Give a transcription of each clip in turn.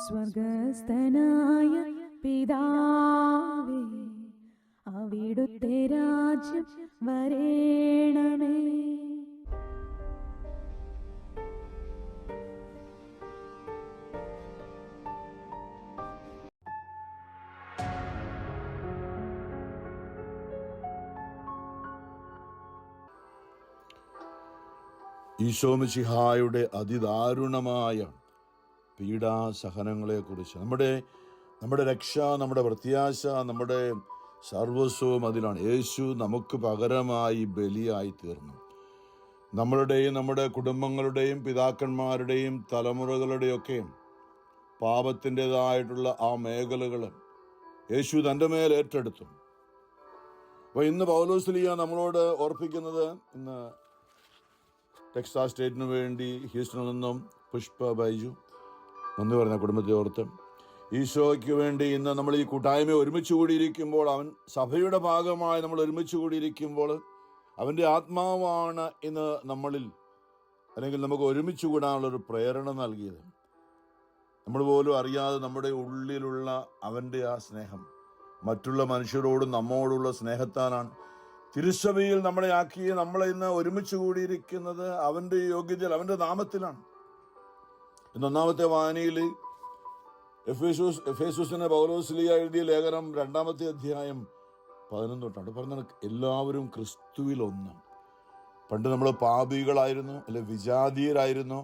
സ്വർഗസ്ഥനായ പിതാവേ, അവിടുത്തെ രാജ്യം വരേണമേ. ഈശോ മിശിഹായുടെ അതിദാരുണമായ പീഡാസഹനങ്ങളെക്കുറിച്ച് നമ്മുടെ രക്ഷ, നമ്മുടെ പ്രത്യാശ, നമ്മുടെ സർവസ്വവും അതിലാണ്. യേശു നമുക്ക് പകരമായി ബലിയായി തീർന്നു. നമ്മളുടെയും നമ്മുടെ കുടുംബങ്ങളുടെയും പിതാക്കന്മാരുടെയും തലമുറകളുടെയൊക്കെ പാപത്തിൻ്റെതായിട്ടുള്ള ആ മേഖലകൾ യേശു തൻ്റെ മേൽ ഏറ്റെടുത്തു. അപ്പോൾ ഇന്ന് പൗലോസ്ലീഹ നമ്മളോട് ഓർപ്പിക്കുന്നത്, ഇന്ന് ടെക്സാസ് സ്റ്റേറ്റിന് വേണ്ടി ഹ്യൂസ്റ്റണിൽ നിന്നും പുഷ്പ ബൈജു നന്ദി പറഞ്ഞ കുടുംബത്തെ ഓർത്ത്, ഈശോയ്ക്ക് വേണ്ടി ഇന്ന് നമ്മൾ ഈ കൂട്ടായ്മ ഒരുമിച്ച് കൂടിയിരിക്കുമ്പോൾ, അവൻ സഭയുടെ ഭാഗമായി നമ്മൾ ഒരുമിച്ച് കൂടിയിരിക്കുമ്പോൾ അവൻ്റെ ആത്മാവാണ് ഇന്ന് നമ്മളിൽ, അല്ലെങ്കിൽ നമുക്ക് ഒരുമിച്ച് കൂടാനുള്ളൊരു പ്രേരണ നൽകിയത്. നമ്മൾ പോലും അറിയാതെ നമ്മുടെ ഉള്ളിലുള്ള അവൻ്റെ ആ സ്നേഹം മറ്റുള്ള മനുഷ്യരോടും നമ്മോടുള്ള സ്നേഹത്താലാണ്. തിരുസഭയിൽ നമ്മളെ ആക്കി നമ്മളെ ഇന്ന് ഒരുമിച്ച് കൂടിയിരിക്കുന്നത് അവൻ്റെ യോഗ്യതയിൽ, അവൻ്റെ നാമത്തിലാണ്. ഇന്ന് ഒന്നാമത്തെ വായനയിൽ എഫേസുസിന് പൗലോസ്ലീഹ എഴുതിയ ലേഖനം 2-ാമത്തെ അധ്യായം 11 തൊട്ടാണ് പറഞ്ഞത്, എല്ലാവരും ക്രിസ്തുവിൽ ഒന്ന്. പണ്ട് നമ്മൾ പാപികളായിരുന്നു, അല്ലെ വിജാതീയരായിരുന്നു,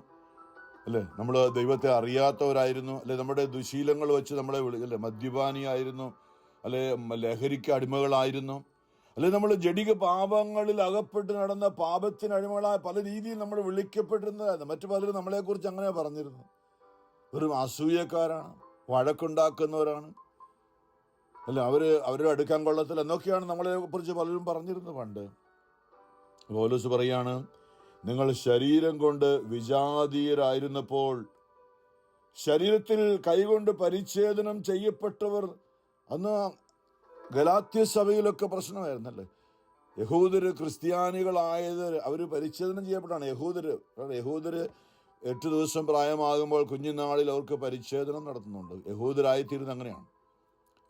അല്ലെ നമ്മൾ ദൈവത്തെ അറിയാത്തവരായിരുന്നു, അല്ലെ നമ്മുടെ ദുശീലങ്ങൾ വെച്ച് നമ്മളെ അല്ലെ മദ്യപാനിയായിരുന്നു, അല്ലെ ലഹരിക്ക് അടിമകളായിരുന്നു, അല്ലെ നമ്മൾ ജഡിക പാപങ്ങളിൽ അകപ്പെട്ട് നടന്ന പാപത്തിന് അടിമകളായ പല രീതിയിൽ നമ്മൾ വിളിക്കപ്പെട്ടിരുന്നതായിരുന്നു. മറ്റു പലരും നമ്മളെക്കുറിച്ച് അങ്ങനെ പറഞ്ഞിരുന്നു, വെറും അസൂയക്കാരാണ്, വഴക്കുണ്ടാക്കുന്നവരാണ്, അല്ല അവരുടെ അടുക്കാൻ കൊള്ളത്തില്ല എന്നൊക്കെയാണ് നമ്മളെ കുറിച്ച് പലരും പറഞ്ഞിരുന്നത് പണ്ട്. പൗലോസ് പറയാണ്, നിങ്ങൾ ശരീരം കൊണ്ട് വിജാതീയരായിരുന്നപ്പോൾ ശരീരത്തിൽ കൈകൊണ്ട് പരിച്ഛേദനം ചെയ്യപ്പെട്ടവർ. അന്ന് ഗലാത്യ സഭയിലൊക്കെ പ്രശ്നമായിരുന്നല്ലേ, യഹൂദര് ക്രിസ്ത്യാനികളായത് അവർ പരിച്ഛേദനം ചെയ്യപ്പെട്ടാണ്. യഹൂദര് 8 ദിവസം പ്രായമാകുമ്പോൾ കുഞ്ഞുനാളിൽ അവർക്ക് പരിച്ഛേദനം നടത്തുന്നുണ്ട്. യഹൂദരായിത്തീരുന്നത് അങ്ങനെയാണ്.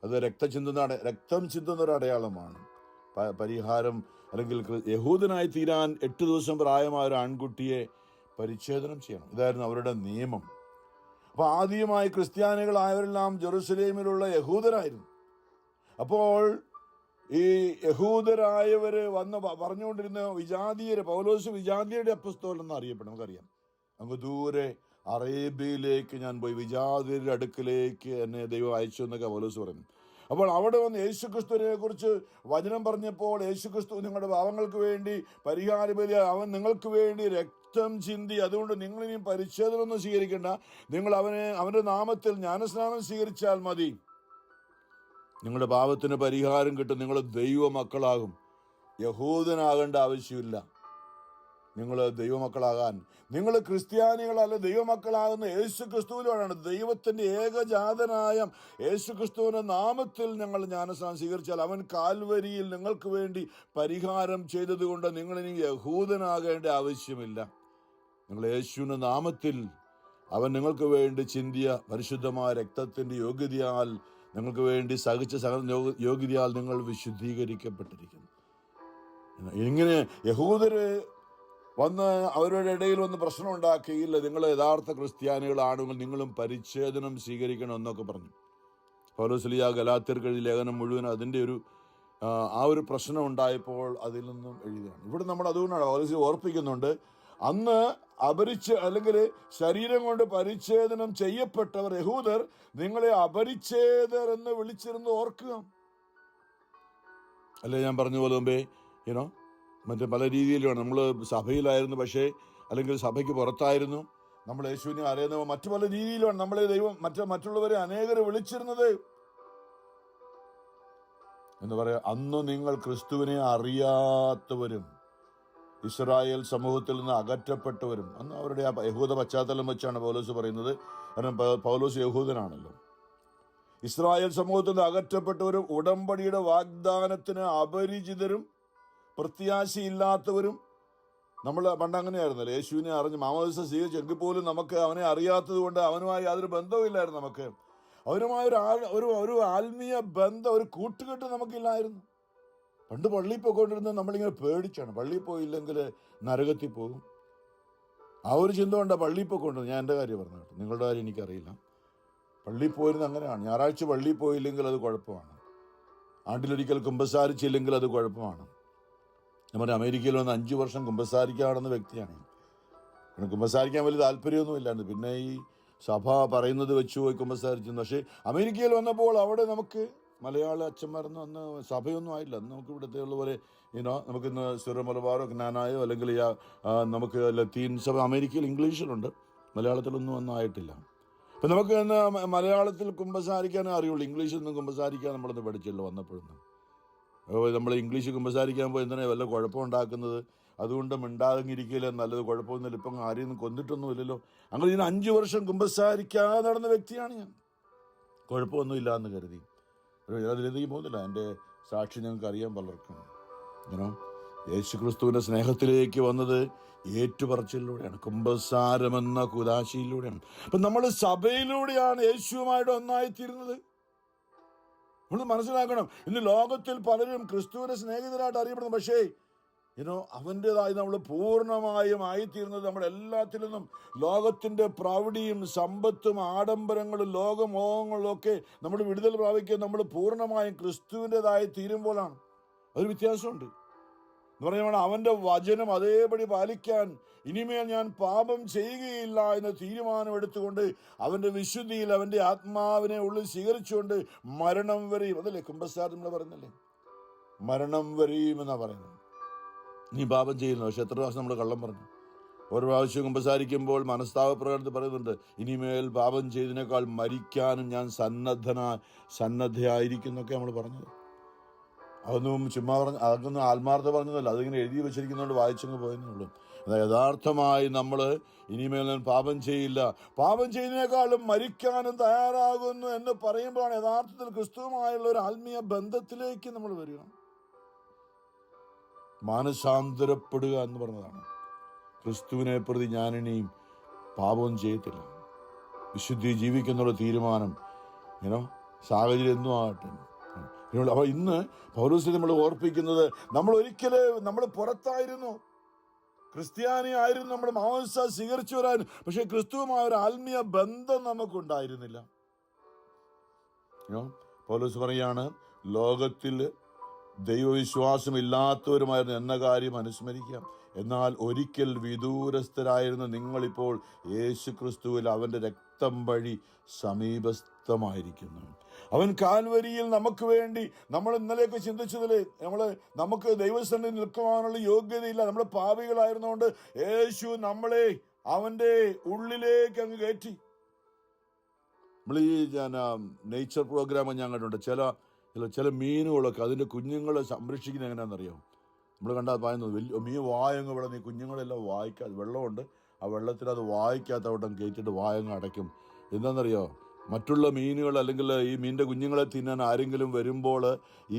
അത് രക്തം ചിന്തുന്ന ഒരു അടയാളമാണ്. പരിഹാരം അല്ലെങ്കിൽ യഹൂദനായി തീരാൻ 8 ദിവസം പ്രായമായ ഒരു ആൺകുട്ടിയെ പരിച്ഛേദനം ചെയ്യണം. ഇതായിരുന്നു അവരുടെ നിയമം. അപ്പൊ ആദ്യമായി ക്രിസ്ത്യാനികളായവരെല്ലാം ജെറുസലേമിലുള്ള യഹൂദരായിരുന്നു. അപ്പോൾ ഈ യഹൂദരായവര് വന്ന് പറഞ്ഞുകൊണ്ടിരുന്ന വിജാതീയര്, പൗലോസ് വിജാതീയരുടെ അപ്പസ്തോലൻ എന്ന് അറിയപ്പെടും. നമുക്കറിയാം, അങ്ങ് ദൂരെ അറേബ്യയിലേക്ക് ഞാൻ പോയി, വിജാതീയരുടെ അടുക്കിലേക്ക് എന്നെ ദൈവം അയച്ചു എന്നൊക്കെ പൗലോസ് പറഞ്ഞു. അപ്പോൾ അവിടെ വന്ന് യേശുക്രിസ്തുവിനെ കുറിച്ച് വചനം പറഞ്ഞപ്പോൾ, യേശുക്രിസ്തു നിങ്ങളുടെ പാപങ്ങൾക്ക് വേണ്ടി പരിഹാരബലി, അവൻ നിങ്ങൾക്ക് വേണ്ടി രക്തം ചിന്തി, അതുകൊണ്ട് നിങ്ങളിനിയും പരിച്ഛേദനൊന്നും സ്വീകരിക്കേണ്ട, നിങ്ങൾ അവന്റെ നാമത്തിൽ ജ്ഞാനസ്നാനം സ്വീകരിച്ചാൽ മതി, നിങ്ങളുടെ പാപത്തിന് പരിഹാരം കിട്ടും, നിങ്ങൾ ദൈവമക്കളാകും. യഹൂദനാകേണ്ട ആവശ്യമില്ല. നിങ്ങൾ ദൈവമക്കളാകാൻ, നിങ്ങൾ ക്രിസ്ത്യാനികളല്ല, ദൈവമക്കളാകുന്ന യേശു ക്രിസ്തുവിലാണ്. ദൈവത്തിന്റെ ഏകജാതനായ യേശു ക്രിസ്തുവിന്റെ നാമത്തിൽ ഞങ്ങൾ ജ്ഞാനസ്നാനം സ്വീകരിച്ചാൽ അവൻ കാൽവരിയിൽ നിങ്ങൾക്ക് വേണ്ടി പരിഹാരം ചെയ്തതുകൊണ്ട് നിങ്ങളിനി യഹൂദനാകേണ്ട ആവശ്യമില്ല. നിങ്ങൾ യേശുവിന്റെ നാമത്തിൽ അവൻ നിങ്ങൾക്ക് വേണ്ടി ചിന്തിയ പരിശുദ്ധമായ രക്തത്തിന്റെ യോഗ്യതയാൽ, നിങ്ങൾക്ക് വേണ്ടി സഹിച്ച സകല യോഗ്യതയാൽ നിങ്ങൾ വിശുദ്ധീകരിക്കപ്പെട്ടിരിക്കുന്നു. ഇങ്ങനെ യഹൂദര് വന്ന് അവരുടെ ഇടയിൽ വന്ന് പ്രശ്നം ഉണ്ടാക്കിയില്ല. നിങ്ങൾ യഥാർത്ഥ ക്രിസ്ത്യാനികളാണെങ്കിൽ നിങ്ങളും പരിച്ഛേദനം സ്വീകരിക്കണം എന്നൊക്കെ പറഞ്ഞു. പൗലോസ്ലീഹ ഗലാത്യർക്ക് എഴുതിയ ലേഖനം മുഴുവൻ അതിൻ്റെ ആ ഒരു പ്രശ്നം ഉണ്ടായപ്പോൾ അതിൽ നിന്നും എഴുതിയാണ്. ഇവിടെ നമ്മൾ അതുകൊണ്ടാണ് പൗലോസ് ഓർപ്പിക്കുന്നുണ്ട്, അന്ന് അല്ലെങ്കിൽ ശരീരം കൊണ്ട് പരിച്ഛേദനം ചെയ്യപ്പെട്ടവർ യഹൂദർ നിങ്ങളെ അപരിച്ഛേദർ എന്ന് വിളിച്ചിരുന്ന് ഓർക്കുക. അല്ലേ ഞാൻ പറഞ്ഞ പോലെ മുമ്പേ മറ്റേ പല രീതിയിലാണ് നമ്മൾ സഭയിലായിരുന്നു, പക്ഷേ അല്ലെങ്കിൽ സഭയ്ക്ക് പുറത്തായിരുന്നു, നമ്മൾ യേശുവിനെ അറിയുന്ന മറ്റു പല രീതിയിലാണ് നമ്മളെ ദൈവം മറ്റുള്ളവരെ അനേകരെ വിളിച്ചിരുന്നത് എന്ന് പറയാം. അന്ന് നിങ്ങൾ ക്രിസ്തുവിനെ അറിയാത്തവരും ഇസ്രായേൽ സമൂഹത്തിൽ നിന്ന് അകറ്റപ്പെട്ടവരും, അന്ന് അവരുടെ ആ യഹൂദ പശ്ചാത്തലം വെച്ചാണ് പൗലോസ് പറയുന്നത്. കാരണം പൗലോസ് യഹൂദനാണല്ലോ. ഇസ്രായേൽ സമൂഹത്തിൽ നിന്ന് അകറ്റപ്പെട്ടവരും ഉടമ്പടിയുടെ വാഗ്ദാനത്തിന് അപരിചിതരും പ്രത്യാശയില്ലാത്തവരും നമ്മൾ പണ്ട് അങ്ങനെയായിരുന്നല്ലോ. യേശുവിനെ അറിഞ്ഞ് മാമോദിസ സ്വീകരിച്ചെങ്കിൽ പോലും നമുക്ക് അവനെ അറിയാത്തത് കൊണ്ട് അവനുമായി യാതൊരു ബന്ധവുമില്ലായിരുന്നു. നമുക്ക് അവനുമായ ഒരു ആത്മീയ ബന്ധം, ഒരു കൂട്ടുകെട്ട് നമുക്കില്ലായിരുന്നു. പണ്ട് പള്ളിയിൽ പോയിക്കൊണ്ടിരുന്നത് നമ്മളിങ്ങനെ പേടിച്ചാണ്. പള്ളിയിൽ പോയില്ലെങ്കിൽ നരകത്തിൽ പോകും. ആ ഒരു ചിന്ത കൊണ്ടാണ് പള്ളിയിൽ പോയിക്കൊണ്ടിരുന്നത്. ഞാൻ എൻ്റെ കാര്യം പറഞ്ഞു കേട്ടോ, നിങ്ങളുടെ കാര്യം എനിക്കറിയില്ല. പള്ളിയിൽ പോയിരുന്നത് അങ്ങനെയാണ്. ഞായറാഴ്ച പള്ളിയിൽ പോയില്ലെങ്കിൽ അത് കുഴപ്പമാണ്. ആണ്ടിലൊരിക്കൽ കുമ്പസാരിച്ചില്ലെങ്കിൽ അത് കുഴപ്പമാണ്. നമ്മുടെ അമേരിക്കയിൽ വന്ന് 5 വർഷം കുമ്പസാരിക്കാവുന്ന വ്യക്തിയാണ്. കുമ്പസാരിക്കാൻ വലിയ താല്പര്യമൊന്നുമില്ലായിരുന്നു. പിന്നെ ഈ സഭ പറയുന്നത് വെച്ച് പോയി കുമ്പസാരിച്ചിരുന്നു. പക്ഷേ അമേരിക്കയിൽ വന്നപ്പോൾ അവിടെ നമുക്ക് മലയാള അച്ഛന്മാരൊന്നും അന്ന് സഭയൊന്നും ആയില്ല. അന്ന് നമുക്ക് ഇവിടുത്തെ ഉള്ള പോലെ നമുക്കിന്ന് സുരമലബാറോ ജ്ഞാനായോ അല്ലെങ്കിൽ നമുക്ക് ലത്തീൻ സഭ അമേരിക്കയിൽ ഇംഗ്ലീഷിലുണ്ട്, മലയാളത്തിലൊന്നും ഒന്നും ആയിട്ടില്ല. അപ്പം നമുക്ക് ഇന്ന് മലയാളത്തിൽ കുമ്പസാരിക്കാനേ അറിയുള്ളൂ. ഇംഗ്ലീഷൊന്നും കുമ്പസാരിക്കാൻ നമ്മളൊന്ന് പഠിച്ചല്ലോ വന്നപ്പോഴൊന്നും. നമ്മൾ ഇംഗ്ലീഷ് കുമ്പസാരിക്കാൻ പോയി എന്തിനാ വല്ല കുഴപ്പമുണ്ടാക്കുന്നത്? അതുകൊണ്ട് മിണ്ടാതിരിക്കില്ല, നല്ലത്, കുഴപ്പമൊന്നുമില്ല. ഇപ്പം ആരെയൊന്നും കൊന്നിട്ടൊന്നുമില്ലല്ലോ. അങ്ങനെ ഇതിന് 5 വർഷം കുമ്പസാരിക്കാതെ നടന്ന വ്യക്തിയാണ് ഞാൻ. കുഴപ്പമൊന്നുമില്ല എന്ന് കരുതി അതിലേക്ക് പോകുന്നില്ല. എൻ്റെ സാക്ഷി ഞങ്ങൾക്ക് അറിയാൻ പലർക്കും. യേശു ക്രിസ്തുവിൻ്റെ സ്നേഹത്തിലേക്ക് വന്നത് ഏറ്റുപറച്ചിലൂടെയാണ്, കുമ്പസാരമെന്ന കുദാശയിലൂടെയാണ്. അപ്പം നമ്മൾ സഭയിലൂടെയാണ് യേശുവുമായിട്ട് ഒന്നായിത്തീരുന്നത്. നമ്മൾ മനസ്സിലാക്കണം. ഇന്ന് ലോകത്തിൽ പലരും ക്രിസ്തുവിന്റെ സ്നേഹിതരായിട്ട് അറിയപ്പെടുന്നു. പക്ഷേ അവൻ്റെതായി നമ്മൾ പൂർണ്ണമായും ആയിത്തീരുന്നത് നമ്മളെല്ലാത്തിൽ നിന്നും ലോകത്തിൻ്റെ പ്രൗഢിയും സമ്പത്തും ആഡംബരങ്ങളും ലോകമോഹങ്ങളും ഒക്കെ നമ്മൾ വിടുതൽ പ്രാപിക്കുക നമ്മൾ പൂർണ്ണമായും ക്രിസ്തുവിൻ്റെതായി തീരുമ്പോഴാണ്. അതൊരു വ്യത്യാസമുണ്ട് എന്ന് പറഞ്ഞാൽ അവൻ്റെ വചനം അതേപടി പാലിക്കാൻ ഇനിമേൽ ഞാൻ പാപം ചെയ്യുകയില്ല എന്ന തീരുമാനം എടുത്തുകൊണ്ട് അവൻ്റെ വിശുദ്ധിയിൽ അവൻ്റെ ആത്മാവിനെ ഉള്ളിൽ സ്വീകരിച്ചുകൊണ്ട് മരണം വരെയും, അതല്ലേ കുമ്പസാരം നമ്മൾ പറയുന്നല്ലേ, മരണം വരെയും എന്നാണ് പറയുന്നത്. നീ പാപം ചെയ്യുന്നു. പക്ഷെ എത്ര പ്രാവശ്യം നമ്മൾ കള്ളം പറഞ്ഞു? ഒരു പ്രാവശ്യം കുമ്പസാരിക്കുമ്പോൾ മനസ്താപപ്രകാരത്തിൽ പറയുന്നുണ്ട്, ഇനിമേൽ പാപം ചെയ്തതിനേക്കാൾ മരിക്കാനും ഞാൻ സന്നദ്ധയായിരിക്കുന്നൊക്കെ നമ്മൾ പറഞ്ഞത്. അതൊന്നും ചുമ്മാ അതൊന്നും ആത്മാർത്ഥ പറഞ്ഞതല്ല, അതിങ്ങനെ എഴുതി വെച്ചിരിക്കുന്നതുകൊണ്ട് വായിച്ചങ്ങ് പോയെന്നേ ഉള്ളൂ. അതായത് യഥാർത്ഥമായി നമ്മൾ ഇനിമേൽ ഞാൻ പാപം ചെയ്യില്ല, പാപം ചെയ്യുന്നതിനേക്കാളും മരിക്കാനും തയ്യാറാകുന്നു എന്ന് പറയുമ്പോഴാണ് യഥാർത്ഥത്തിൽ ക്രിസ്തുവുമായുള്ള ഒരു ആത്മീയ ബന്ധത്തിലേക്ക് നമ്മൾ വരിക. മാനസാന്തരപ്പെടുക എന്ന് പറഞ്ഞതാണ്. ക്രിസ്തുവിനെ പ്രതി ഞാനിനിയും പാപം ചെയ്യത്തില്ല, വിശുദ്ധി ജീവിക്കുന്നുള്ള തീരുമാനം സാഹചര്യം എന്നും ആകട്ടെ. അപ്പോൾ ഇന്ന് പൗലോസ് നമ്മൾ ഓർപ്പിക്കുന്നത്, നമ്മൾ പുറത്തായിരുന്നു, ക്രിസ്ത്യാനി ആയിരുന്നു, നമ്മൾ മാംസ സ്വീകരിച്ചവരായിരുന്നു. പക്ഷെ ക്രിസ്തുവുമായ ഒരു ആത്മീയ ബന്ധം നമുക്കുണ്ടായിരുന്നില്ല. പൗലോസ് പറയാണ്, ലോകത്തിൽ ദൈവവിശ്വാസം ഇല്ലാത്തവരുമായിരുന്നു എന്ന കാര്യം അനുസ്മരിക്കാം. എന്നാൽ ഒരിക്കൽ വിദൂരസ്ഥരായിരുന്ന നിങ്ങളിപ്പോൾ യേശു ക്രിസ്തുവിൽ അവൻ്റെ രക്തം വഴി സമീപസ്ഥമായിരിക്കുന്നു. അവൻ കാൽവരിയിൽ നമുക്ക് വേണ്ടി, നമ്മൾ ഇന്നലെയൊക്കെ ചിന്തിച്ചതില് നമുക്ക് ദൈവസന്നിധിയിൽ നിൽക്കുവാനുള്ള യോഗ്യതയില്ല, നമ്മൾ പാപികളായിരുന്നുകൊണ്ട് യേശു നമ്മളെ അവൻ്റെ ഉള്ളിലേക്ക് അങ്ങ് കയറ്റി. നമ്മൾ ഈ നേച്ചർ പ്രോഗ്രാം ഞാൻ കണ്ടിട്ടുണ്ട്. ചില മീനുകളൊക്കെ അതിൻ്റെ കുഞ്ഞുങ്ങളെ സംരക്ഷിക്കുന്നത് എങ്ങനെയാണെന്നറിയാം? നമ്മൾ കണ്ടാൽ പറയുന്നത്, വലിയ മീൻ വായങ്ങ് ഇവിടെ നീ കുഞ്ഞുങ്ങളെല്ലാം വായിക്കാതെ, വെള്ളമുണ്ട്, ആ വെള്ളത്തിൽ അത് വായിക്കാത്തവിടം കയറ്റിയിട്ട് വായങ്ങ് അടയ്ക്കും. എന്താണെന്നറിയോ? മറ്റുള്ള മീനുകൾ അല്ലെങ്കിൽ ഈ മീനിൻ്റെ കുഞ്ഞുങ്ങളെ തിന്നാൻ ആരെങ്കിലും വരുമ്പോൾ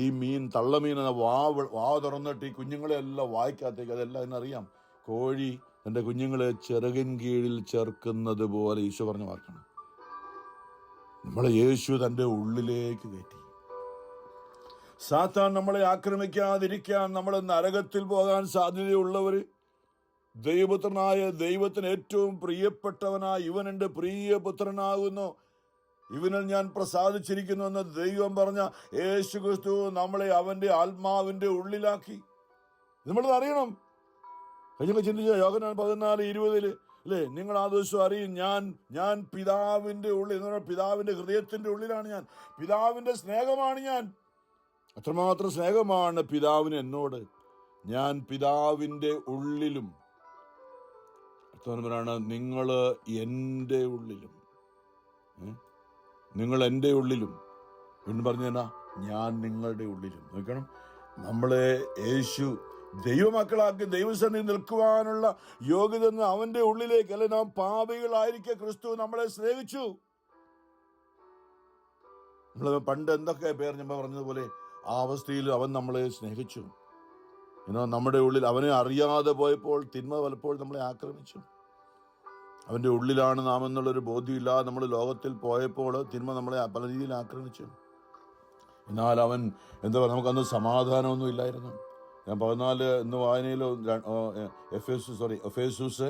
ഈ മീൻ, തള്ളമീൻ വാ തുറന്നിട്ട് ഈ കുഞ്ഞുങ്ങളെല്ലാം വായിക്കാത്തേക്ക്, അതെല്ലാം എന്നറിയാം. കോഴി തൻ്റെ കുഞ്ഞുങ്ങളെ ചിറകിൻ കീഴിൽ ചേർക്കുന്നത് പോലെ ഈശോ പറഞ്ഞ വാക്കാണ്. നമ്മളെ യേശു തൻ്റെ ഉള്ളിലേക്ക് കയറ്റി. സാത്താൻ നമ്മളെ ആക്രമിക്കാതിരിക്കാൻ, നമ്മൾ നരകത്തിൽ പോകാൻ സാധ്യതയുള്ളവർ, ദൈവപുത്രനായ ദൈവത്തിന് ഏറ്റവും പ്രിയപ്പെട്ടവനായ ഇവൻ എൻ്റെ പ്രിയപുത്രനാകുന്നു, ഇവനിൽ ഞാൻ പ്രസാദിച്ചിരിക്കുന്നു എന്ന് ദൈവം പറഞ്ഞ യേശു ക്രിസ്തു നമ്മളെ അവൻ്റെ ആത്മാവിൻ്റെ ഉള്ളിലാക്കി. നമ്മളത് അറിയണം. കഴിഞ്ഞ ചിന്തിച്ച യോഹന്നാൻ 14:20 അല്ലേ, നിങ്ങൾ ആ ദിവസം അറിയും ഞാൻ പിതാവിൻ്റെ ഉള്ളിൽ, എന്ന് പറഞ്ഞാൽ പിതാവിൻ്റെ ഹൃദയത്തിൻ്റെ ഉള്ളിലാണ് ഞാൻ, പിതാവിൻ്റെ സ്നേഹമാണ് ഞാൻ. അത്രമാത്രം സ്നേഹമാണ് പിതാവിന് എന്നോട്. ഞാൻ പിതാവിൻ്റെ ഉള്ളിലും, അർത്ഥമാണ് നിങ്ങൾ എൻ്റെ ഉള്ളിലും, നിങ്ങൾ എൻ്റെ ഉള്ളിലും എന്ന് പറഞ്ഞാ ഞാൻ നിങ്ങളുടെ ഉള്ളിലും. നോക്കണം, നമ്മളെ യേശു ദൈവമക്കളാക്കി ദൈവസന്നിധി നിൽക്കുവാനുള്ള യോഗ്യത അവൻ്റെ ഉള്ളിലേക്ക്, അല്ലെ നാം പാപികളായിരിക്കെ ക്രിസ്തു നമ്മളെ സ്നേഹിച്ചു. നമ്മൾ പണ്ട് എന്തൊക്കെ പേർ ഞാൻ പറഞ്ഞതുപോലെ ആ അവസ്ഥയിൽ അവൻ നമ്മളെ സ്നേഹിച്ചു. നമ്മുടെ ഉള്ളിൽ അവനെ അറിയാതെ പോയപ്പോൾ തിന്മ പലപ്പോൾ നമ്മളെ ആക്രമിച്ചു. അവൻ്റെ ഉള്ളിലാണ് നാം എന്നുള്ളൊരു ബോധ്യമില്ലാതെ നമ്മൾ ലോകത്തിൽ പോയപ്പോൾ തിന്മ നമ്മളെ പല രീതിയിൽ ആക്രമിച്ചു. എന്നാൽ അവൻ എന്താ പറയുക, നമുക്കന്ന് സമാധാനമൊന്നും ഇല്ലായിരുന്നു. ഞാൻ 14 ഇന്ന് വായനയിൽ എഫേസൂസ്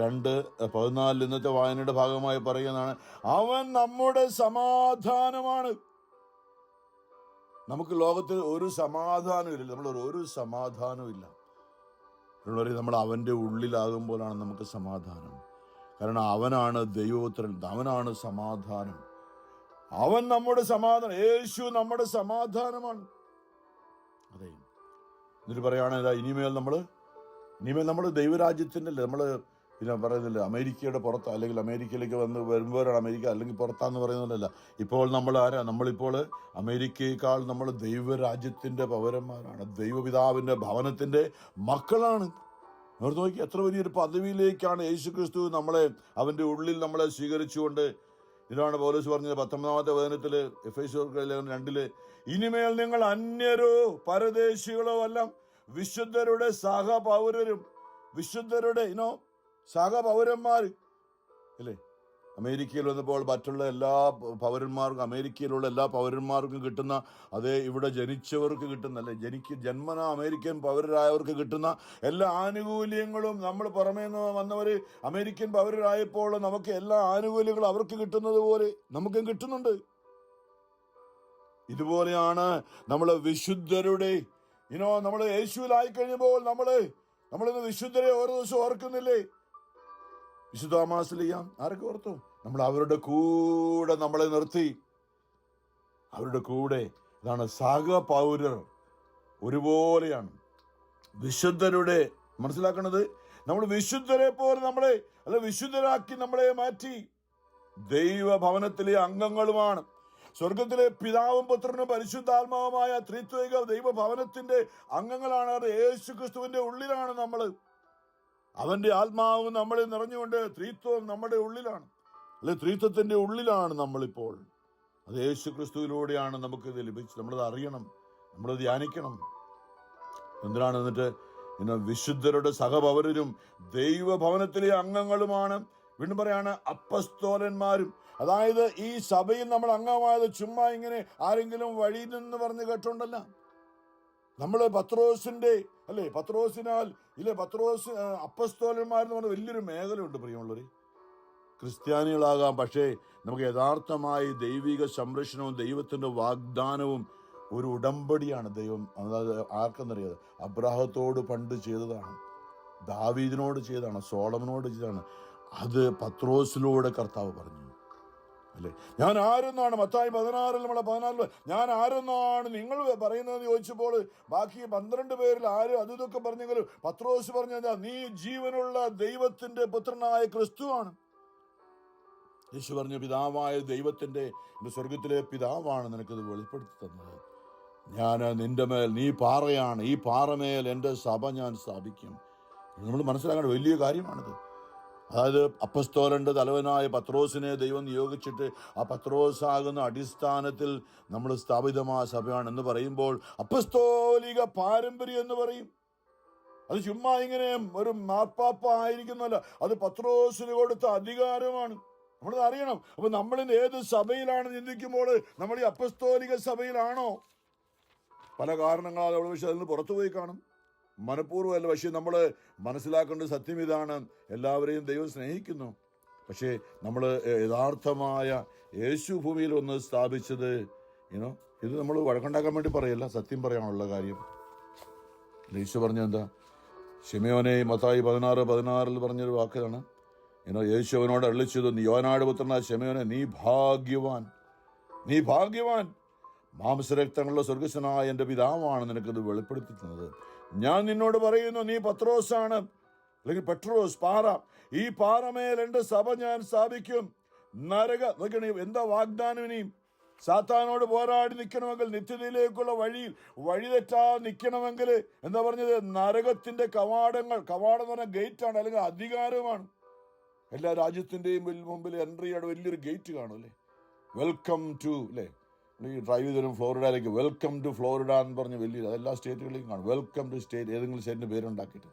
2:14 ഇന്നത്തെ വായനയുടെ ഭാഗമായി പറയുന്നതാണ്, അവൻ നമ്മുടെ സമാധാനമാണ്. നമുക്ക് ലോകത്തിൽ ഒരു സമാധാനവും ഇല്ല. ഒരു സമാധാനവും ഇല്ല. നമ്മൾ അവൻ്റെ ഉള്ളിലാകുമ്പോഴാണ് നമുക്ക് സമാധാനം. കാരണം അവനാണ് ദൈവപുത്രൻ, അവനാണ് സമാധാനം. അവൻ നമ്മുടെ സമാധാനം, യേശു നമ്മുടെ സമാധാനമാണ്. അതെ. എന്നിട്ട് പറയുകയാണ്, ഇനിമേൽ നമ്മൾ ദൈവരാജ്യത്തിൻ്റെ നമ്മൾ പിന്നെ പറയുന്നില്ല അമേരിക്കയുടെ പുറത്ത്, അല്ലെങ്കിൽ അമേരിക്കയിലേക്ക് വരുമ്പോഴാണ് അമേരിക്ക, അല്ലെങ്കിൽ പുറത്താന്ന് പറയുന്നതല്ല. ഇപ്പോൾ നമ്മൾ ആരാ? നമ്മളിപ്പോൾ അമേരിക്കയേക്കാൾ നമ്മൾ ദൈവരാജ്യത്തിൻ്റെ പൗരന്മാരാണ്, ദൈവപിതാവിൻ്റെ ഭവനത്തിൻ്റെ മക്കളാണ്. അവർ നോക്കി എത്ര വലിയൊരു പദവിയിലേക്കാണ് യേശു ക്രിസ്തു അവൻ്റെ ഉള്ളിൽ നമ്മളെ സ്വീകരിച്ചുകൊണ്ട്. ഇതാണ് പൗലോസ് പറഞ്ഞത് 19-ാമത്തെ വചനത്തിൽ, എഫേസ്യർ 2: ഇനിമേൽ നിങ്ങൾ അന്യരോ പരദേശികളോ അല്ല, വിശുദ്ധരുടെ സഹപൗരരും, വിശുദ്ധരുടെ സഹപൗരന്മാർ അല്ലേ. അമേരിക്കയിൽ വന്നപ്പോൾ മറ്റുള്ള എല്ലാ പൗരന്മാർക്കും, അമേരിക്കയിലുള്ള എല്ലാ പൗരന്മാർക്കും കിട്ടുന്ന അതേ ഇവിടെ ജനിച്ചവർക്ക് കിട്ടുന്ന, അല്ലെ ജന്മന അമേരിക്കൻ പൗരരായവർക്ക് കിട്ടുന്ന എല്ലാ ആനുകൂല്യങ്ങളും നമ്മൾ പുറമേ നിന്ന് വന്നവർ അമേരിക്കൻ പൗരരായപ്പോൾ നമുക്ക് എല്ലാ ആനുകൂല്യങ്ങളും അവർക്ക് കിട്ടുന്നത് പോലെ നമുക്കും കിട്ടുന്നുണ്ട്. ഇതുപോലെയാണ് നമ്മൾ വിശുദ്ധരുടെ നമ്മൾ യേശുവിലായി കഴിഞ്ഞപ്പോൾ നമ്മളിന്ന് വിശുദ്ധരെ ഓരോ ദിവസം ഓർക്കുന്നില്ലേ? വിശുദ്ധ തോമാശ്ലീഹ ആരൊക്കെ ഓർത്തു? നമ്മൾ അവരുടെ കൂടെ നമ്മളെ നിർത്തി, അവരുടെ കൂടെ. ഇതാണ് സഹപൗരർ, ഒരുപോലെയാണ് വിശുദ്ധരുടെ. മനസ്സിലാക്കണത്, നമ്മൾ വിശുദ്ധരെ പോലെ വിശുദ്ധരാക്കി നമ്മളെ മാറ്റി ദൈവഭവനത്തിലെ അംഗങ്ങളുമാണ്. സ്വർഗത്തിലെ പിതാവും പുത്രനും പരിശുദ്ധാത്മാവുമായ ത്രിത്വൈക ദൈവഭവനത്തിന്റെ അംഗങ്ങളാണ്. യേശു ക്രിസ്തുവിന്റെ ഉള്ളിലാണ് നമ്മൾ. അവന്റെ ആത്മാവ് നമ്മളെ നിറഞ്ഞുകൊണ്ട് ത്രിത്വം നമ്മുടെ ഉള്ളിലാണ്, ത്രിത്വത്തിന്റെ ഉള്ളിലാണ് നമ്മളിപ്പോൾ. അത് യേശു ക്രിസ്തുവിലൂടെയാണ് നമുക്കിത് ലഭിച്ചത്. നമ്മളത് അറിയണം, നമ്മളത് ധ്യാനിക്കണം. എന്തിനാണ്? എന്നിട്ട് വിശുദ്ധരുടെ സഹപൗരരും ദൈവഭവനത്തിലെ അംഗങ്ങളുമാണ്. വീണ്ടും പറയാണ് അപ്പസ്തോലന്മാരും. അതായത് ഈ സഭയിൽ നമ്മൾ അംഗമായത് ചുമ്മാ ഇങ്ങനെ ആരെങ്കിലും വഴിയിൽ നിന്ന് പറഞ്ഞ് കേട്ടോണ്ടല്ല. നമ്മൾ പത്രോസിന്റെ പത്രോസ് അപ്പസ്തോലന്മാരെന്ന് പറഞ്ഞ വലിയൊരു മേഖലയുണ്ട് പ്രിയമുള്ളവരെ. ക്രിസ്ത്യാനികളാകാം, പക്ഷേ നമുക്ക് യഥാർത്ഥമായി ദൈവിക സംരക്ഷണവും ദൈവത്തിന്റെ വാഗ്ദാനവും ഒരു ഉടമ്പടിയാണ് ദൈവം. അതായത് ആർക്കെന്നറിയാതെ അബ്രാഹത്തോട് പണ്ട് ചെയ്തതാണ്, ദാവീദിനോട് ചെയ്തതാണ്, സോളമനോട് ചെയ്തതാണ്. അത് പത്രോസിലൂടെ കർത്താവ് പറഞ്ഞു, അല്ലേ? ഞാൻ ആരെന്നാണ് മത്തായി 16 ഞാൻ ആരെന്നാണ് നിങ്ങൾ പറയുന്നതെന്ന് ചോദിച്ചപ്പോൾ ബാക്കി 12 പേരിൽ ആരും അതും ഇതൊക്കെ പറഞ്ഞെങ്കിലും പത്രോസ് പറഞ്ഞാ, നീ ജീവനുള്ള ദൈവത്തിന്റെ പുത്രനായ ക്രിസ്തുവാണ്. യേശു പറഞ്ഞു, പിതാവായ ദൈവത്തിന്റെ സ്വർഗത്തിലെ പിതാവാണ് നിനക്കത് വെളിപ്പെടുത്തി തന്നത്. ഞാൻ നിന്റെ മേൽ, നീ പാറയാണ്, ഈ പാറമേൽ എൻ്റെ സഭ ഞാൻ സ്ഥാപിക്കും. നമ്മൾ മനസ്സിലാക്കേണ്ട വലിയ കാര്യമാണിത്. അതായത് അപ്പസ്തോലന്റെ തലവനായ പത്രോസിനെ ദൈവം നിയോഗിച്ചിട്ട് ആ പത്രോസാകുന്ന അടിസ്ഥാനത്തിൽ നമ്മൾ സ്ഥാപിതമായ സഭയാണ് എന്ന് പറയുമ്പോൾ അപ്പസ്തോലിക പാരമ്പര്യം എന്ന് പറയും. അത് ചുമ്മാ ഇങ്ങനെ ഒരു മാർപ്പാപ്പ ആയിരിക്കുന്നല്ല, അത് പത്രോസിന് കൊടുത്ത അധികാരമാണ്. നമ്മളത് അറിയണം. അപ്പൊ നമ്മളിന്ന് ഏത് സഭയിലാണ് ചിന്തിക്കുമ്പോൾ നമ്മൾ ഈ അപ്പസ്തോലിക സഭയിലാണോ? പല കാരണങ്ങളാൽ അവിടെ പക്ഷെ അതിന് പുറത്തുപോയി കാണും, മനഃപൂർവ്വമല്ല. പക്ഷെ നമ്മൾ മനസ്സിലാക്കേണ്ട സത്യം ഇതാണ്, എല്ലാവരെയും ദൈവം സ്നേഹിക്കുന്നു. പക്ഷേ നമ്മൾ യഥാർത്ഥമായ യേശു ഭൂമിയിൽ ഒന്ന് സ്ഥാപിച്ചത് ഇത് നമ്മൾ വഴക്കുണ്ടാക്കാൻ വേണ്ടി പറയല്ല, സത്യം പറയാനുള്ള കാര്യം. യേശു പറഞ്ഞ എന്താ? ശിമയോനെ, മത്തായി 16:16 പറഞ്ഞൊരു വാക്കാണ്. യേശു അവനോട് അരുളിച്ചത്, യോനാട് പുത്രനായ ശിമയോനെ, നീ ഭാഗ്യവാൻ, നീ ഭാഗ്യവാൻ. മാംസരക്തങ്ങളുള്ള സ്വർഗസ്വനായ എൻ്റെ പിതാവാണ് നിനക്കത് വെളിപ്പെടുത്തി തന്നത്. ഞാൻ നിന്നോട് പറയുന്നു, നീ പത്രോസാണ്, അല്ലെങ്കിൽ പെട്രോസ്, പാറ. ഈ പാറമേൽ എൻ്റെ സഭ ഞാൻ സ്ഥാപിക്കും. നോക്കണേ എന്താ വാഗ്ദാനം. ഇനിയും സാത്താനോട് പോരാടി നിൽക്കണമെങ്കിൽ, നിത്യതയിലേക്കുള്ള വഴി തെറ്റാ നിൽക്കണമെങ്കിൽ എന്താ പറഞ്ഞത്? നരകത്തിന്റെ കവാടം എന്ന് പറഞ്ഞ ഗേറ്റാണ്, അല്ലെങ്കിൽ അധികാരമാണ്. എല്ലാ രാജ്യത്തിന്റെയും മുമ്പിൽ എൻട്രിയുടെ വലിയൊരു ഗേറ്റ് കാണും, അല്ലേ? വെൽക്കം ടു, അല്ലേ? ഈ ഡ്രൈവ് ചെയ്ത് വരും ഫ്ലോറിഡയിലേക്ക്, വെൽക്കം ടു ഫ്ലോറിഡ എന്ന് പറഞ്ഞ് വലിയ അതെല്ലാ സ്റ്റേറ്റുകളിലേക്കും കാണും. വെൽക്കം ടു സ്റ്റേറ്റ്, ഏതെങ്കിലും സ്റ്റേറ്റിന് പേരുണ്ടാക്കിയിട്ട്.